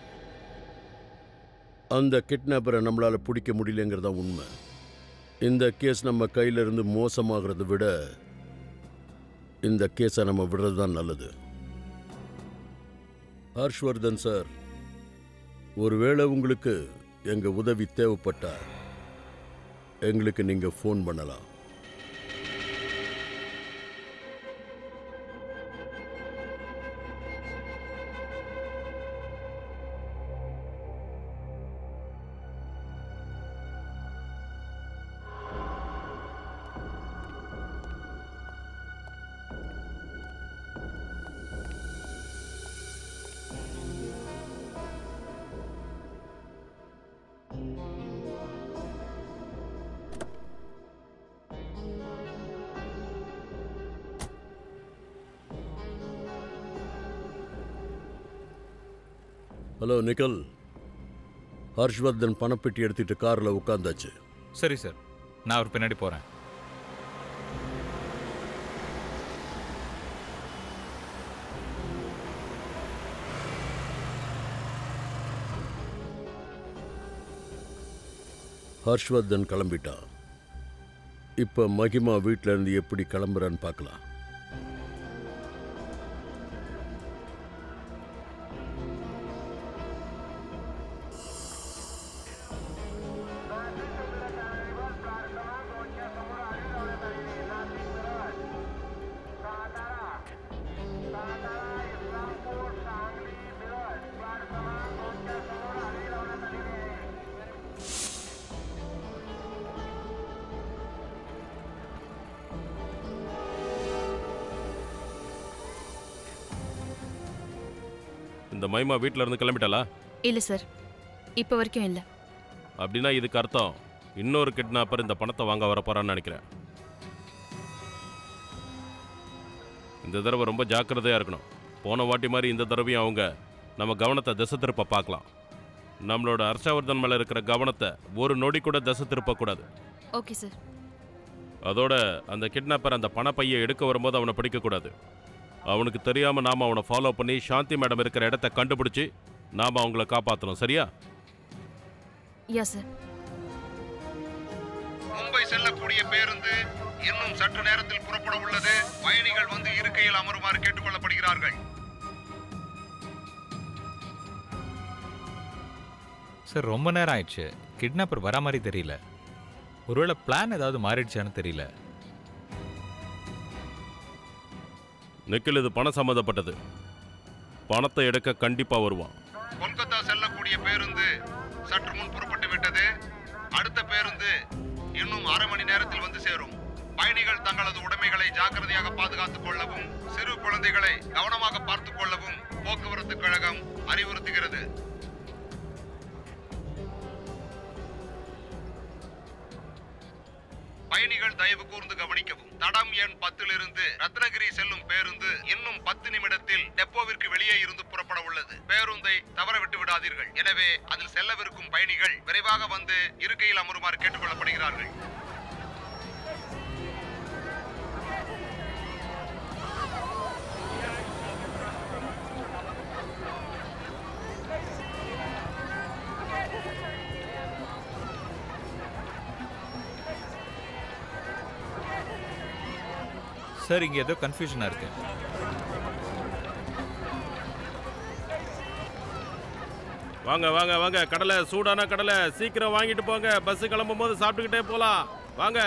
அந்த கிட்னாப்பரை நம்மளால பிடிக்க முடியலங்கிறதா உண்மை. இந்த கேஸ் நம்ம கையில இருந்து மோசமாகிறத விட இந்த கேஸை நம்ம விடுறது தான் நல்லது. ஹர்ஷ்வர்தன் சார், ஒருவேளை உங்களுக்கு எங்க உதவி தேவைப்பட்டா எங்களுக்கு நீங்க ஃபோன் பண்ணலாம். ஹலோ நிக்கல், ஹர்ஷ்வர்தன் பணப்பெட்டி எடுத்துட்டு கார்ல உட்கார்ந்தாச்சு. சரி சார், நான் அவர் பின்னாடி போறேன். ஹர்ஷ்வர்தன் கிளம்பிட்டா. இப்ப மகிமா வீட்டில இருந்து எப்படி கிளம்புறான்னு பார்க்கலாம். அந்த மைமா வீட்டில் இருந்து கிளம்பிட்டாளா? இல்ல சார், இப்போ வரைக்கும் இல்ல. அப்படின்னா இதுக்கு அர்த்தம் இன்னொரு கிட்னாப்பர் இந்த பணத்தை வாங்க வரப்போறான்னு நினைக்கிறேன். இந்த தடவை ரொம்ப ஜாக்கிரதையா இருக்கணும். போன வாட்டி மாதிரி இந்த தடவையும் அவங்க நம்ம கவனத்தை திசை திருப்ப பார்க்கலாம். நம்மளோட ஹர்ஷவர்தன் மேல இருக்கிற கவனத்தை ஒரு நொடி கூட திசை திருப்பக்கூடாது. Okay sir. அதோட அந்த கிட்னாப்பர் அந்த பணப்பையை எடுக்க வரும்போது அவனை பிடிக்கக்கூடாது. அவனுக்கு தெரியாம நாம அவனை ஃபாலோ பண்ணி சாந்தி மேடம் இருக்கிற இடத்த கண்டுபிடிச்சி நாம அவங்கள காப்பாற்றணும். சரியா? யா சார். மும்பை செல்லக்கூடிய பேருந்து இன்னும் சற்று நேரத்தில் புறப்பட உள்ளது. பயணிகள் வந்து இருக்கையில் அமருமாறு கேட்டுக்கொள்ளப்படுகிறார்கள். சார், ரொம்ப நேரம் ஆயிடுச்சு. கிட்னாப்பர் வர மாதிரி தெரியல. ஒருவேளை பிளான் ஏதாவது மாறிடுச்சான்னு தெரியல. நிக்கில், இது பணம் சம்மந்தப்பட்டது. பணத்தை எடுக்க கண்டிப்பா வருவான். கொல்கத்தா செல்லக்கூடிய பேருந்து சற்று முன் புறப்பட்டு விட்டது. அடுத்த பேருந்து இன்னும் அரை மணி நேரத்தில் வந்து சேரும். பயணிகள் தங்களது உடைமைகளை ஜாக்கிரதையாக பாதுகாத்துக் கொள்ளவும், சிறு குழந்தைகளை கவனமாக பார்த்துக் கொள்ளவும் போக்குவரத்து கழகம் அறிவுறுத்துகிறது. பயணிகள் தயவு கூர்ந்து கவனிக்கவும். தடம் எண் 10 ரத்னகிரி செல்லும் பேருந்து இன்னும் 10 நிமிடத்தில் டெப்போவிற்கு வெளியே இருந்து புறப்பட உள்ளது. பேருந்தை தவற விட்டு விடாதீர்கள். எனவே அதில் செல்லவிருக்கும் பயணிகள் விரைவாக வந்து இருக்கையில் அமருமாறு கேட்டுக்கொள்ளப்படுகிறார்கள். சார், இங்கே ஏதோ கன்ஃபியூஷனாக இருக்கு. வாங்க வாங்க வாங்க, கடலை, சூடான கடலை சீக்கிரம் வாங்கிட்டு போங்க. பஸ் கிளம்பும் போது சாப்பிட்டுக்கிட்டே போலாம். வாங்க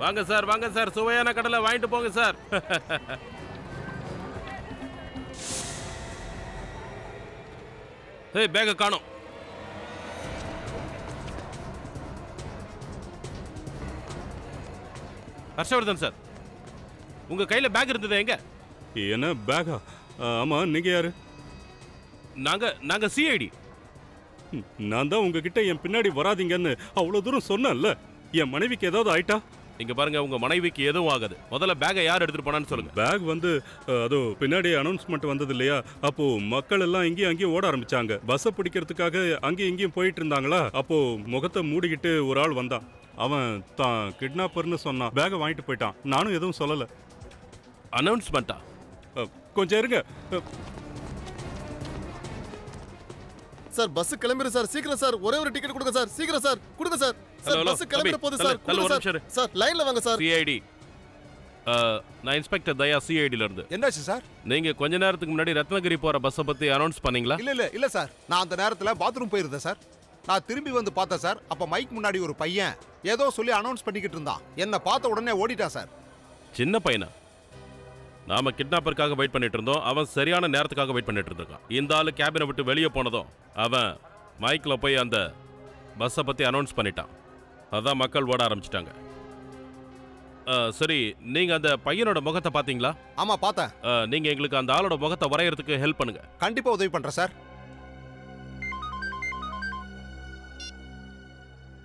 வாங்க சார், வாங்க சார், சுவையான கடலை வாங்கிட்டு போங்க சார். ஏய், பேக்கை காணோம். ஹர்ஷவர்தன் சார், உங்க கையில பேக் இருந்தது எங்க? என்ன பேக்கா? ஆமா, நீங்க யாரு? நாங்க சிஐடி. நான் தான் உங்ககிட்ட என் பின்னாடி வராதீங்கன்னு அவ்வளவு தூரம் சொன்னேன்ல. என் மனைவிக்கு ஏதாவது ஆயிட்டா? இங்க பாருங்க, உங்க மனைவிக்கு எதுவும் ஆகாது. முதல்ல பேக்கை யார் எடுத்துட்டு போனான்னு சொல்லுங்க. பேக் வந்து அதோ பின்னாடி அனௌன்ஸ்மெண்ட் வந்தது இல்லையா? அப்போ மக்கள் எல்லாம் இங்கேயும் அங்கேயும் ஓட ஆரம்பிச்சாங்க. பஸ்ஸை பிடிக்கிறதுக்காக அங்கேயும் இங்கேயும் போயிட்டு இருந்தாங்களா? அப்போ முகத்தை மூடிக்கிட்டு ஒரு ஆள் வந்தான். அவன் தான் கிட்னாப்பர்னு சொன்னான். பேக்கை வாங்கிட்டு போயிட்டான். நானும் எதுவும் சொல்லல. அனௌன்ஸ்மெண்டா? கொஞ்சம் இருங்க சார். பஸ் கிளம்பிரு சார், சீக்கிரம் சார். ஒரே ஒரு டிக்கெட் கொடுங்க சார், சீக்கிரம் சார், கொடுங்க சார். சார், பஸ் கிளம்பிட போகுது சார், கொடுங்க சார். சார், லைன்ல வாங்க சார். சிஐடி. நான் இன்ஸ்பெக்டர் தயா, சிஐடில இருந்து. என்னாச்சு சார்? நீங்க கொஞ்ச நேரத்துக்கு முன்னாடி ரத்னகிரி போற பஸ்ஸை பத்தி அனௌன்ஸ் பண்ணீங்களா? இல்ல சார், நான் அந்த நேரத்துல பாத்ரூம் போயிருந்தேன் சார். நான் திரும்பி வந்து பார்த்தேன் சார். அப்ப மைக் முன்னாடி ஒரு பையன் ஏதோ சொல்லி அனௌன்ஸ் பண்ணிக்கிட்டு இருந்தான். என்ன பார்த்த உடனே ஓடிட்டான் சார். சின்ன பையனா? நாம கிட்னாப்பருக்காக வெயிட் பண்ணிட்டு இருந்தோம். அவன் சரியான நேரத்துக்காக வெயிட் பண்ணிட்டு இருக்கான். இந்த ஆளு கேபினை விட்டு வெளியே போனதும் அவன் மைக்ல போய் அந்த பஸ்ஸை பத்தி அனௌன்ஸ் பண்ணிட்டான். அதான் மக்கள் ஓட ஆரம்பிச்சிட்டாங்க. சரி, நீங்க அந்த பையனோட முகத்தை பாத்தீங்களா? ஆமா, பார்த்தேன். நீங்க எங்களுக்கு அந்த ஆளோட முகத்தை வரையறதுக்கு ஹெல்ப் பண்ணுங்க. கண்டிப்பா உதவி பண்றேன் sir.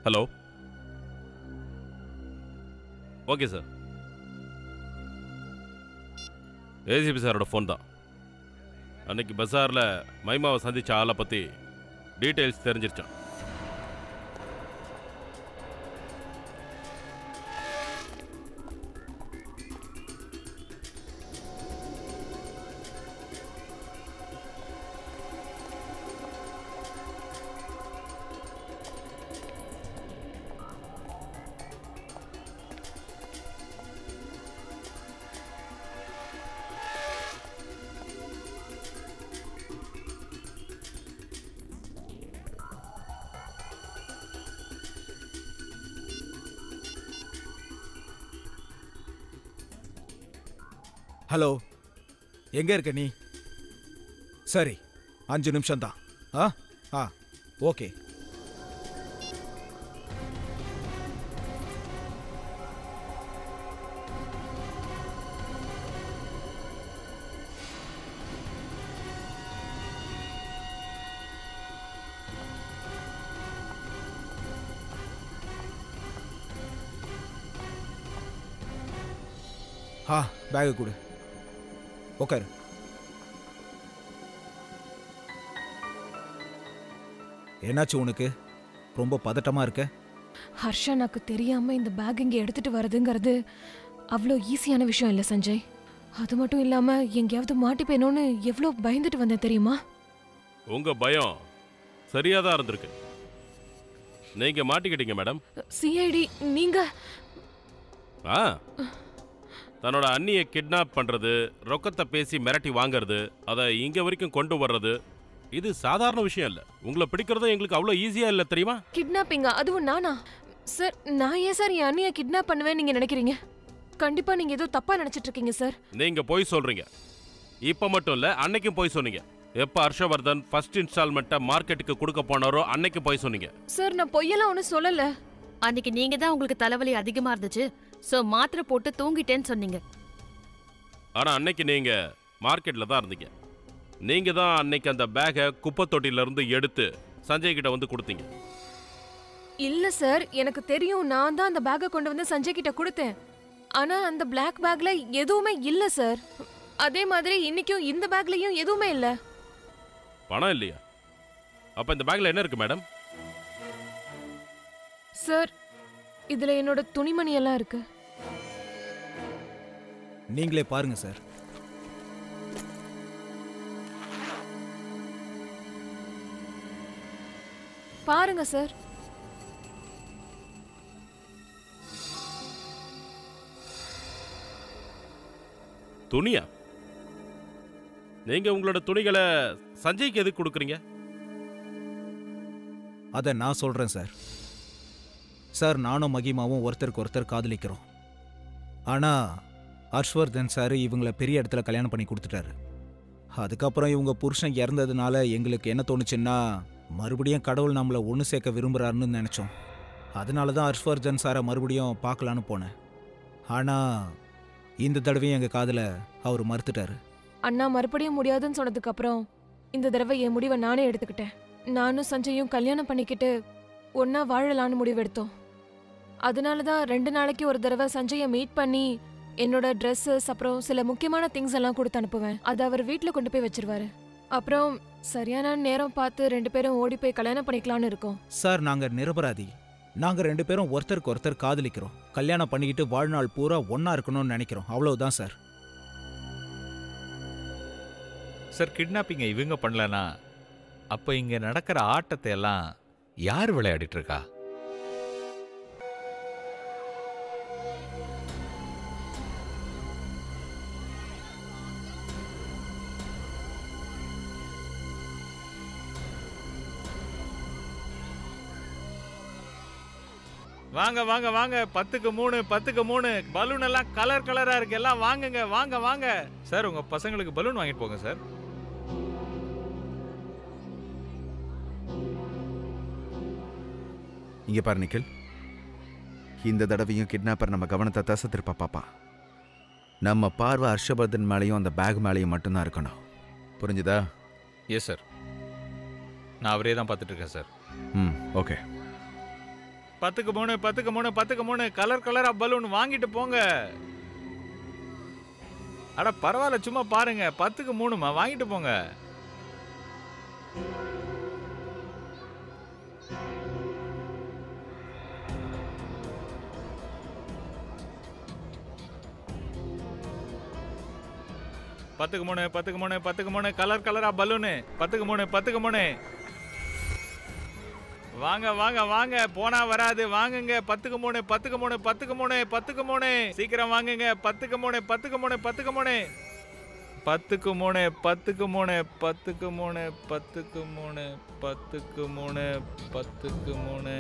Hello. Okay sir. ACP சாரோட ஃபோன் தான். அன்னைக்கு பஸாரில் மைமாவை சந்திச்ச ஆளை பற்றி டீட்டெயில்ஸ் தெரிஞ்சிருச்சான். ஹலோ, எங்க இருக்க நீ? சரி, 5 நிமிஷம் தான். ஓகே. பேகை கொடு. உட்காரு. என்னாச்சு உனக்கு? ரொம்ப பதட்டமா இருக்க? ஹர்ஷா எனக்கு தெரியாம இந்த பேக் இங்க எடுத்துட்டு வரதுங்கிறது அவ்வளோ ஈஸியான விஷயம் இல்லை சஞ்சய். அது மட்டும் இல்லாம எங்கேயாவது மாட்டிப்பேனோன்னு எவ்வளோ பயந்துட்டு வந்தேன் தெரியுமா? உங்க பயம் சரியா தான் இருந்திருக்கு. நீங்க மாட்டிக்கிட்டீங்க மேடம். சிஐடி நீங்க தன்னோட அண்ணியை கிட்னாப் பண்றது, ரொக்கத்தை பேசி மிரட்டி வாங்குறது, அதை இங்க வரைக்கும் கொண்டு வர்றது, இது சாதாரண விஷயம் இல்ல. உங்களை பிடிக்கிறதும் எங்களுக்கு அவ்வளோ ஈஸியா இல்ல தெரியுமா? கிட்னாப்பிங்கா? அதுவும் நானா? சார் நான் ஏன் சார் என் அண்ணியை கிட்னாப் பண்ணுவேன் நீங்க நினைக்கிறீங்க? கண்டிப்பா நீங்க ஏதோ தப்பா நினைச்சிட்டு இருக்கீங்க சார். நீங்க போய் சொல்றீங்க. இப்ப மட்டும் இல்ல, அன்னைக்கும் போய் சொன்னீங்க. எப்ப ஹர்ஷவர்தன் ஃபர்ஸ்ட் இன்ஸ்டால்மெண்ட்டை மார்க்கெட்டுக்கு கொடுக்க போனாரோ அன்னைக்கு போய் சொன்னீங்க. சார் நான் பொய்யெல்லாம் ஒன்றும் சொல்லல. அன்னைக்கு நீங்க தான் உங்களுக்கு தலைவலி அதிகமா இருந்துச்சு, சோ மாத்திரை போட்டு தூங்கிட்டேன்னு சொன்னீங்க. ஆனா அன்னைக்கு நீங்க மார்க்கெட்ல தான் இருந்தீங்க. நீங்க தான் அன்னைக்கு அந்த பேக்கை குப்பை தொட்டில இருந்து எடுத்து சஞ்சய் கிட்ட வந்து கொடுத்தீங்க. இல்ல சார், எனக்கு தெரியும். நான் தான் அந்த பேக்கை கொண்டு வந்து சஞ்சய் கிட்ட கொடுத்தேன். ஆனா அந்த பிளாக் பேக்ல எதுவுமே இல்ல சார். அதே மாதிரி இன்னைக்கும் இந்த பேக்லயும் எதுவுமே இல்ல. பணம் இல்லையா? அப்ப இந்த பேக்ல என்ன இருக்கு மேடம்? சார் இதுல என்னோட துணிமணி எல்லாம் இருக்கு. நீங்களே பாருங்க சார். பாருங்க சார். துணியா? நீங்க உங்களோட துணிகளை சஞ்சய்க்கு எதுக்கு கொடுக்குறீங்க? அதை நான் சொல்றேன் சார். சார் நானும் மகிமாவும் ஒருத்தருக்கு ஒருத்தர் காதலிக்கிறோம். ஆனா ஹர்ஷ்வர்தன் சார் இவங்கள பெரிய இடத்துல கல்யாணம் பண்ணி கொடுத்துட்டாரு. அதுக்கப்புறம் இவங்க புருஷன் இறந்ததுனால எங்களுக்கு என்ன தோணுச்சுன்னா, மறுபடியும் கடவுள் நம்மளை ஒன்று சேர்க்க விரும்புகிறாருன்னு நினச்சோம். அதனால தான் ஹர்ஷ்வர்தன் சாரை மறுபடியும் பார்க்கலான்னு போனேன். ஆனால் இந்த தடவையும் எங்கள் காதில் அவர் மறுத்துட்டாரு. அண்ணா மறுபடியும் முடியாதுன்னு சொன்னதுக்கு அப்புறம் இந்த தடவை என் முடிவை நானே எடுத்துக்கிட்டேன். நானும் சஞ்சயும் கல்யாணம் பண்ணிக்கிட்டு ஒன்னா வாழலான்னு முடிவெடுத்தோம். அதனால தான் 2 நாளைக்கு ஒரு தடவை சஞ்சயை மீட் பண்ணி என்னோட ட்ரெஸ்ஸஸ் அப்புறம் சில முக்கியமான திங்ஸ் எல்லாம் கொடுத்து அனுப்புவேன். அதை அவர் வீட்டில் கொண்டு போய் வச்சிருவாரு. அப்புறம் சரியான நேரம் பார்த்து 2 பேரும் ஓடி போய் கல்யாணம் பண்ணிக்கலான்னு இருக்கோம். சார் நாங்கள் நிரபராதி. நாங்கள் 2 பேரும் ஒருத்தருக்கு ஒருத்தர் காதலிக்கிறோம். கல்யாணம் பண்ணிக்கிட்டு வாழ்நாள் பூரா ஒன்றா இருக்கணும்னு நினைக்கிறோம். அவ்வளவுதான் சார். சார் கிட்னாப்பிங்க இவங்க பண்ணலனா அப்போ இங்கே நடக்கிற ஆட்டத்தை எல்லாம் யார் விளையாடிட்டு இருக்கா? வாங்க வாங்க வாங்க, 10க்கு 3 10க்கு 3 பலூன் எல்லாம் கலர் கலரா இருக்கு. எல்லாம் வாங்குங்க, வாங்க வாங்க. சார் உங்க பசங்களுக்கு பலூன் வாங்கிட்டு போங்க சார். இங்க பாரு நிக்கில், இந்த தடவையும் கிட்னாப்பர் நம்ம கவனத்தை தசை திருப்ப பாப்பா. நம்ம பார்வை ஹர்ஷவர்தன் மேலேயும் அந்த பேக் மேலேயும் மட்டும்தான் இருக்கணும். புரிஞ்சுதா? எஸ் சார், நான் அவரே தான் பார்த்துட்டு இருக்கேன் சார். ஓகே. 10க்கு 3 10க்கு 3 10க்கு 3 கலர் கலரா பலூன் வாங்கிட்டு போங்க. அட பரவாயில்ல, சும்மா பாருங்க. 10க்கு 3மா வாங்கிட்டு போங்க. பத்துக்கு 3 10க்கு 3 10க்கு 3 கலர் கலரா பலூனு. 10க்கு 3 10க்கு 3 வாங்க வாங்க வாங்க, போனா வராது. வாங்குங்க. 10க்கு 3 10க்கு 3 10க்கு 3 10க்கு 3 சீக்கிரம் வாங்குங்க. 10க்கு 3 10க்கு 3 10க்கு 3 10க்கு 3 10க்கு 3 10க்கு 3 10க்கு 3 10க்கு 3 10க்கு 3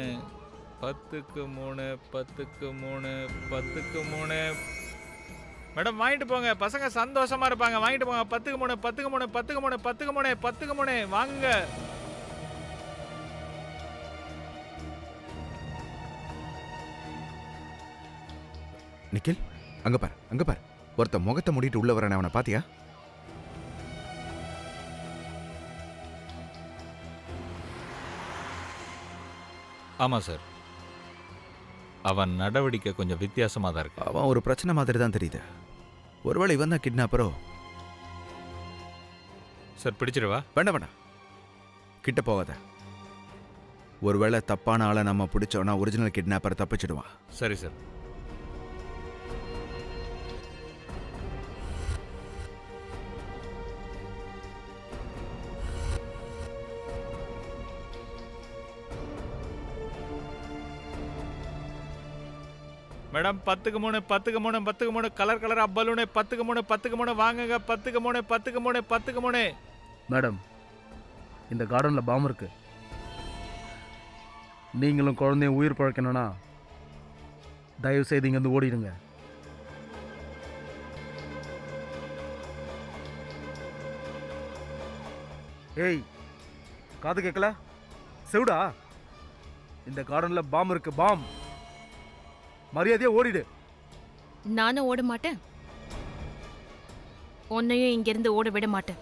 10க்கு 3 10க்கு 3 10க்கு 3 மேடம் வாங்கிட்டு போங்க. பசங்க சந்தோஷமா இருப்பாங்க. வாங்கிட்டு போங்க. 10க்கு 3 10க்கு 3 10க்கு 3 10க்கு 3 10க்கு 3 வாங்குங்க. நிக்கில், அங்க பார் அங்க பார். ஒருத்த முகத்தை மூடிட்டு உள்ள வரேன், அவனை பாத்தியா? ஆமா சார், அவன் நடவடிக்கை கொஞ்சம் வித்தியாசமா தான் இருக்கு. அவன் ஒரு பிரச்சனை மாதிரி தான் தெரியுது. ஒருவேளை இவன் தான் கிட்னாப்பரோ? சார் பிடிச்சிருவா? வேண்டாம் வேண்டாம், கிட்ட போகாத. ஒருவேளை தப்பான ஆளை நம்ம பிடிச்சோன்னா ஒரிஜினல் கிட்னாப்பரை தப்பிச்சிடுவான். சரி சார். மேடம் 10க்கு 3 10க்கு 3 10க்கு 3 கலர் கலரா பலூனு 10க்கு 3 10க்கு 3 வாங்குங்க 10க்கு 3 10க்கு 3 10க்கு 3. மேடம், இந்த கார்டனில் பாம்பு இருக்கு. நீங்களும் குழந்தையும் உயிர் பழக்கணும்னா தயவு செய்து இங்கேருந்து ஓடிடுங்க. ஏய், காது கேட்கல? செவிடா, இந்த கார்டனில் பாம்பு இருக்கு. பாம், மரியாதையா ஓடிடு. நானும் ஓட மாட்டேன், உன்னையும் இங்கிருந்து ஓட விட மாட்டேன்.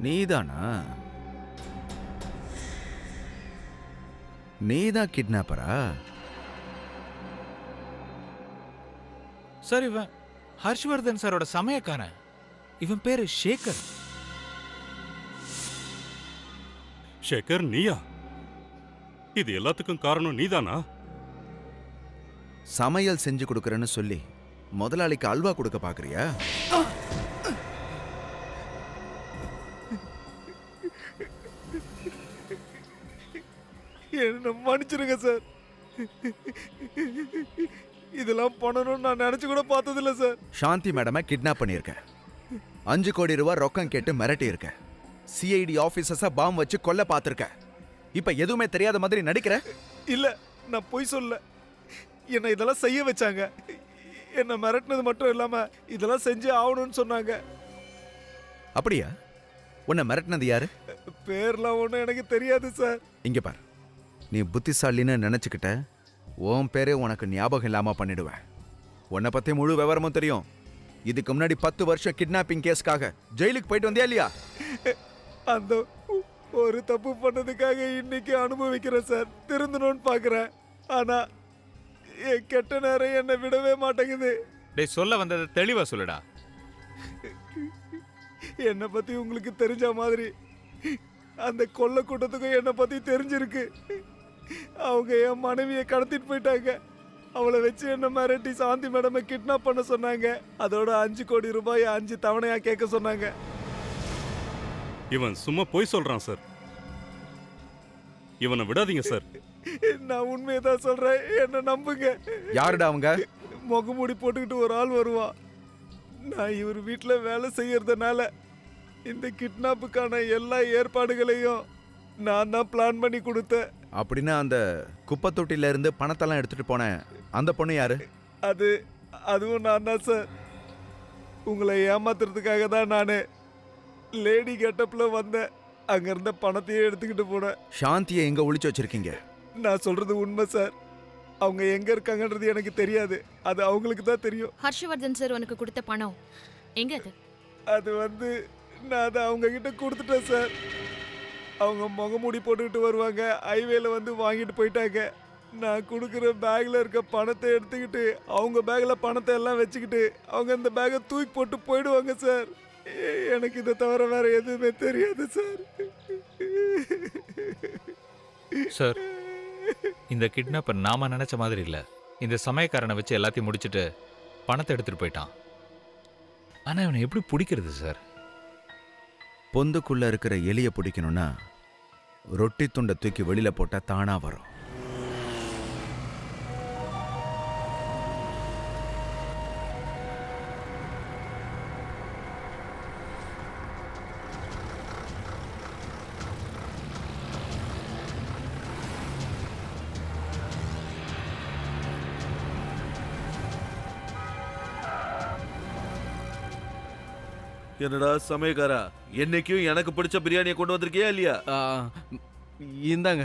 நீதானா? நீதான் கிட்னாப்பரா? சார் இவன் ஹர்ஷ்வர்தன் சாரோட சமயக்காரன். இவன் பேரு ஷேகர். ஷேகர், நீயா? இது எல்லாத்துக்கும் காரணம் நீதானா? சமையல் செஞ்சு கொடுக்கறேன்னு சொல்லி முதலாளிக்கு அல்வா கொடுக்க பாக்குறியா? என்ன மன்னிச்சிருங்க சார். இதெல்லாம் பண்ணணும்னு நான் நினைச்சு கூட பார்த்ததில்ல சார். சாந்தி மேடமை கிட்னாப் பண்ணியிருக்க. 5 கோடி ரூபாய் ரொக்கம் கேட்டு மிரட்டி இருக்க. சிஐடி ஆபீசர்ஸா பாம் வச்சு கொல்ல பார்த்திருக்க. இப்ப எதுவுமே தெரியாத மாதிரி நடிக்கிற? இல்ல, நான் பொய் சொல்ல. என்ன இதெல்லாம் செய்ய வச்சாங்க. என்ன மிரட்டினது மட்டும் இல்லாம இதெல்லாம் செஞ்சு ஆகணும்னு சொன்னாங்க. அப்படியா? உன்னை மிரட்டினது யாரு? பேர்லாம் ஒன்றும் எனக்கு தெரியாது சார். இங்க பார், நீ புத்திசாலின்னு நினைச்சுக்கிட்ட உன் பேரே உனக்கு ஞாபகம் இல்லாம பண்ணிடுவேன். உன்னை பத்தி முழு விவரமும் தெரியும். இதுக்கு முன்னாடி 10 வருஷம் கிட்னாப்பிங் கேஸ்க்காக ஜெயிலுக்கு போயிட்டு வந்தியா இல்லையா? அந்த ஒரு தப்பு பண்ணதுக்காக இன்னைக்கு அனுபவிக்கிறேன் சார். திருந்தணும்னு பாக்குறேன், ஆனா என் கெட்ட நேரம் என்னை விடவே மாட்டேங்குது. டேய், சொல்ல வந்ததை தெளிவா சொல்லுடா. என்னை பத்தி உங்களுக்கு தெரிஞ்ச மாதிரி அந்த கொள்ள கூட்டத்துக்கும் என்னை பத்தி தெரிஞ்சிருக்கு. அவங்க என் மனைவியை கடத்திட்டு போயிட்டாங்க. அவளை வச்சு என்ன மிரட்டி சாந்தி மேடமை கிட்னாப் பண்ண சொன்னாங்க. அதோட 5 கோடி ரூபாய் 5 தவணையா கேட்க சொன்னாங்க. இவன் சும்மா போய் சொல்றான் சார். இவனை விடாதீங்க சார். நான் உண்மையை தான் சொல்றேன், என்ன நம்புங்க. யாருடா அவங்க? முகமூடி போட்டுக்கிட்டு ஒரு ஆள் வருவான். நான் இவர் வீட்டில் வேலை செய்யறதுனால இந்த கிட்னாப்புக்கான எல்லா ஏற்பாடுகளையும் நான் தான் பிளான் பண்ணி கொடுத்தேன். அப்படின்னா அந்த குப்பை தொட்டில இருந்து பணத்தெல்லாம் எடுத்துட்டு போனேன் அந்த பொண்ணு யாரு? அதுவும் நான் தான் சார். உங்களை ஏமாத்துறதுக்காக தான் நான் லேடி கெட்டப்ல வந்தேன். அங்க இருந்த பணத்தையே எடுத்துக்கிட்டு போனேன். சாந்தியை எங்க ஒளிச்சு வச்சிருக்கீங்க? நான் சொல்றது உண்மை சார். அவங்க எங்க இருக்காங்கன்றது எனக்கு தெரியாது, அது அவங்களுக்கு தான் தெரியும். ஹர்ஷவர்தன் சார் உனக்கு கொடுத்த பணம் எங்க? அது நான் அதை அவங்க கிட்ட கொடுத்துட்டேன் சார். அவங்க முகமூடி போட்டுக்கிட்டு வருவாங்க, ஹைவேல வாங்கிட்டு போயிட்டாங்க. நான் கொடுக்குற பேக்ல இருக்க பணத்தை எடுத்துக்கிட்டு அவங்க பேக்ல பணத்தை எல்லாம் வச்சுக்கிட்டு அவங்க இந்த பேக்கை தூக்கி போட்டு போயிடுவாங்க சார். எனக்கு இதை தவிர வேற எதுவுமே தெரியாது சார். சார், இந்த கிட்னாப்பர் நாம நினைச்ச மாதிரி இல்ல. இந்த சமயக்காரனை வச்சு எல்லாத்தையும் முடிச்சுட்டு பணத்தை எடுத்துட்டு போயிட்டான். ஆனா இவனை எப்படி பிடிக்கிறது சார்? பொந்துக்குள்ள இருக்கிற எலிய பிடிக்கணும்னா ரொட்டி துண்டை தூக்கி வெளியில போட்டா தானா வரும். என்னடா சமயக்காரா, என்னைக்கும் எனக்கு பிடிச்ச பிரியாணியை கொண்டு வந்திருக்கியா இல்லையா? இந்தாங்க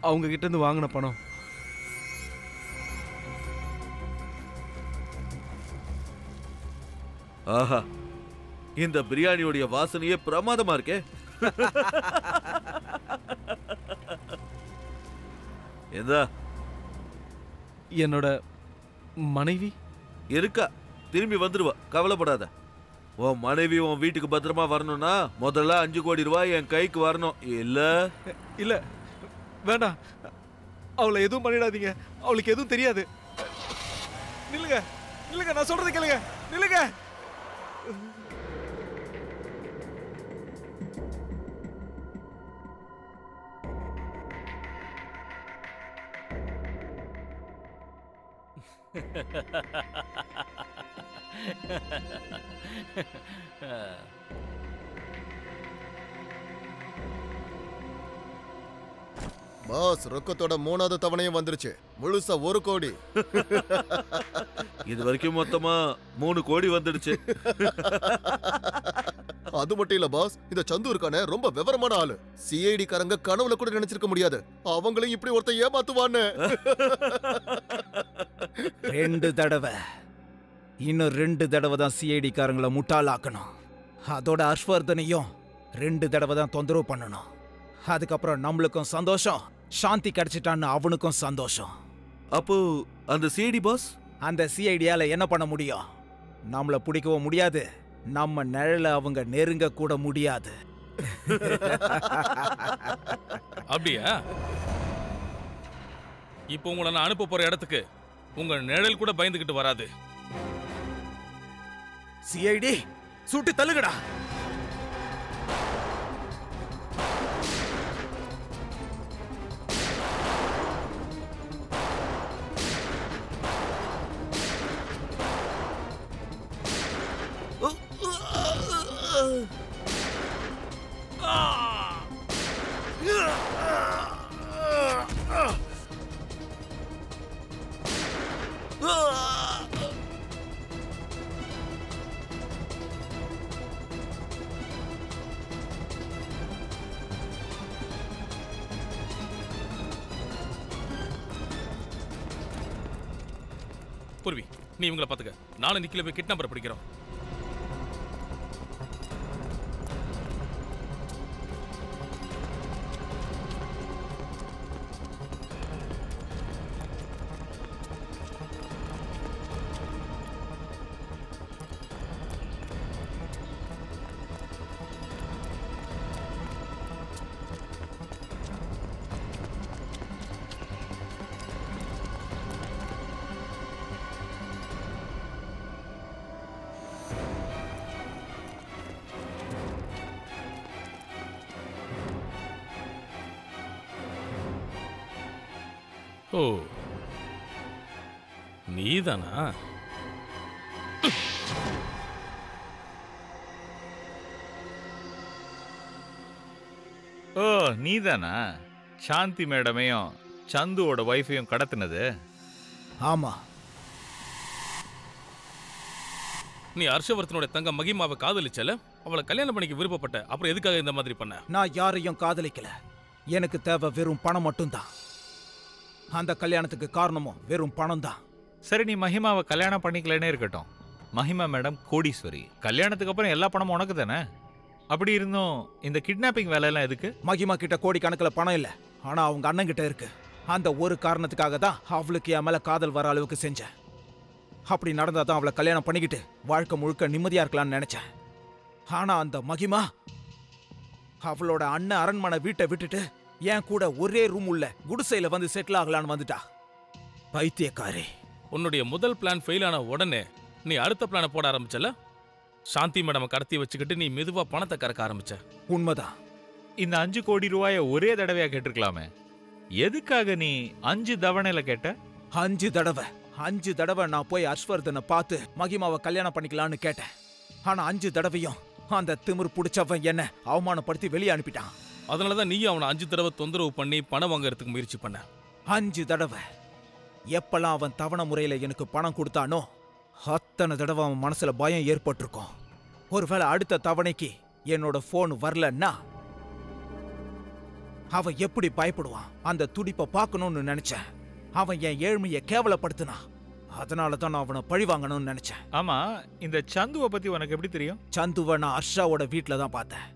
அவங்க கிட்ட இருந்து வாங்கின பணம். ஆஹா, இந்த பிரியாணியோடைய வாசனையே பிரமாதமா இருக்கே. எதா என்னோட மனைவி இருக்கா, திரும்பி வந்துருவா, கவலைப்படாத. உன் மனைவி உன் வீட்டுக்கு பத்திரமா வரணும்னா முதல்ல 5 கோடி ரூபாய் என் கைக்கு வரணும். இல்ல வேண்டாம், அவளை எதுவும் பண்ணிடாதீங்க, அவளுக்கு எதுவும் தெரியாது. நில்லுங்க நில்லுங்க, நான் சொல்றது கேளுங்க, நில்லுங்க. பாஸ், ரொக்கத்தோட 3வது தவணையும் வந்துருச்சு, முழுசா 1 கோடி. இது வரைக்கும் மொத்தமா 3 கோடி வந்துடுச்சு. அது மட்டும் இல்ல பாஸ், இந்த சந்து இருக்கானே ரொம்ப விவரமான ஆளு. சிஐடி காரங்க கனவுல கூட நினைச்சிருக்க முடியாது அவங்களையும் இப்படி ஒருத்த ஏமாத்துவான்னு. 2 தடவை, இன்னும் 2 தடவை தான் சிஐடி காரங்களை முட்டாளாக்கணும். அதோட ஹர்ஷ்வர்தனையும் 2 தடவை தான் தொந்தரவு பண்ணணும். அதுக்கப்புறம் நம்மளுக்கும் சந்தோஷம், சாந்தி கிடைச்சிட்டான்னு அவனுக்கும் சந்தோஷம். அப்போ அந்த சிஐடி பாஸ், அந்த சிஐடியால என்ன பண்ண முடியும்? நம்மள பிடிக்கவும் முடியாது, நம்ம நிழல அவங்க நெருங்க கூட முடியாது. அப்படியா? இப்போ உங்களை நான் அனுப்ப போற இடத்துக்கு உங்க நிழல் கூட பயந்துகிட்டு வராது. சிஐடி சுட்டு தள்ளுகடா. பூர்வி, நீ இவங்களை பாத்துக்க, நானும் நிக்கில போய் கிட்னாப்பரை பிடிக்கிறோம். ஓ, நீதானா? ஓ, நீதானா சாந்தி மேடமையும் சந்துவோட வைஃபையும் கடத்தினது? ஆமா. நீ ஹர்ஷவர்தனோட தங்க மகிமாவை காதலிச்சல, அவளை கல்யாணம் பண்ணிக்க விருப்பப்பட்ட, அப்புறம் எதுக்காக இந்த மாதிரி பண்ண? நான் யாரையும் காதலிக்கல, எனக்கு தேவை வெறும் பணம் மட்டும்தான். அந்த கல்யாணத்துக்கு காரணமும் வெறும் பணம் தான். சரி, நீ மகிமாவை கல்யாணம் பண்ணிக்கலனே இருக்கட்டும், மகிமா மேடம் கோடீஸ்வரி, கல்யாணத்துக்கு அப்புறம் எல்லா பணமும் உனக்கு தானே? அப்படி இருந்தும் இந்த கிட்னாப்பிங் வேலையெல்லாம் எதுக்கு? மகிமா கிட்ட கோடிக்கணக்கில் பணம் இல்லை, ஆனா அவங்க அண்ணன் கிட்ட இருக்கு. அந்த ஒரு காரணத்துக்காக தான் அவளுக்கு என் மேல காதல் வர அளவுக்கு செஞ்சேன். அப்படி நடந்தா தான் அவளை கல்யாணம் பண்ணிக்கிட்டு வாழ்க்கை முழுக்க நிம்மதியா இருக்கலாம்னு நினைச்சேன். ஆனா அந்த மகிமா அவளோட அண்ணன் அரண்மனை வீட்டை விட்டுட்டு என் கூட ஒரே ரூம் உள்ள குடிசையில வந்து செட்டில் ஆகலான்னு வந்துட்டா. பைத்தியக்காரி. உன்னுடைய முதல் பிளான் ஃபெயில் ஆன உடனே நீ அடுத்த பிளானை போட ஆரம்பிச்சல. சாந்தி மேடம் கடத்தி வச்சுக்கிட்டு நீ மெதுவா பணத்தை கறக்க ஆரம்பிச்ச. உண்மைதான். இந்த 5 கோடி ரூபாயை ஒரே தடவையா கேட்டிருக்கலாமே, எதுக்காக நீ 5 தவணையில கேட்ட? 5 தடவை 5 தடவை நான் போய் ஹர்ஷ்வர்தனை பார்த்து மகிமாவை கல்யாணம் பண்ணிக்கலான்னு கேட்டேன். ஆனா 5 தடவையும் அந்த திமிர் பிடிச்சவன் என்ன அவமானப்படுத்தி வெளியே அனுப்பிட்டான். அதனாலதான் நீயும் அவனை 5 தடவை தொந்தரவு பண்ணி பணம் வாங்கறதுக்கு முயற்சி பண்ண. 5 தடவை. எப்பெல்லாம் அவன் தவணை முறையில எனக்கு பணம் கொடுத்தானோ அத்தனை தடவை அவன் மனசுல பயம் ஏற்பட்டிருக்கும். ஒருவேளை அடுத்த தவணைக்கு என்னோட போன் வரலன்னா அவன் எப்படி பயப்படுவான்? அந்த துடிப்பை பார்க்கணும்னு நினைச்சேன். அவன் என் ஏழ்மையை கேவலப்படுத்தினான். அதனால தான் நான் அவனை பழி வாங்கணும்னு நினைச்சேன். ஆமா, இந்த சந்துவை பத்தி உனக்கு எப்படி தெரியும்? சந்துவை நான் ஹர்ஷாவோட வீட்டில் தான் பார்த்தேன்.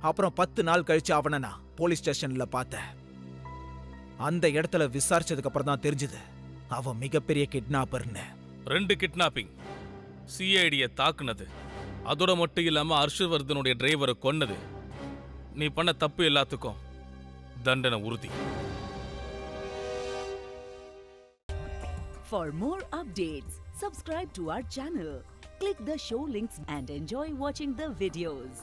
அப்புறம் 10 நாள் கழிச்சு அவனை நான் போலீஸ் ஸ்டேஷன்ல பார்த்தேன். அந்த இடத்துல விசாரிச்சதுக்கு அப்புறம் தான் தெரிஞ்சது அவன் மிகப்பெரிய கிட்னாப்பர்னு. 2 கிட்னாப்பிங், சிஐடியை தாக்குனது, அதோட மட்டும் இல்லாம ஹர்ஷவர்தனுடைய டிரைவரை கொன்னது. நீ பண்ண தப்பு எல்லாத்துக்கும் தண்டனை உறுதி. For more updates, subscribe to our channel, click the show links and enjoy watching the videos.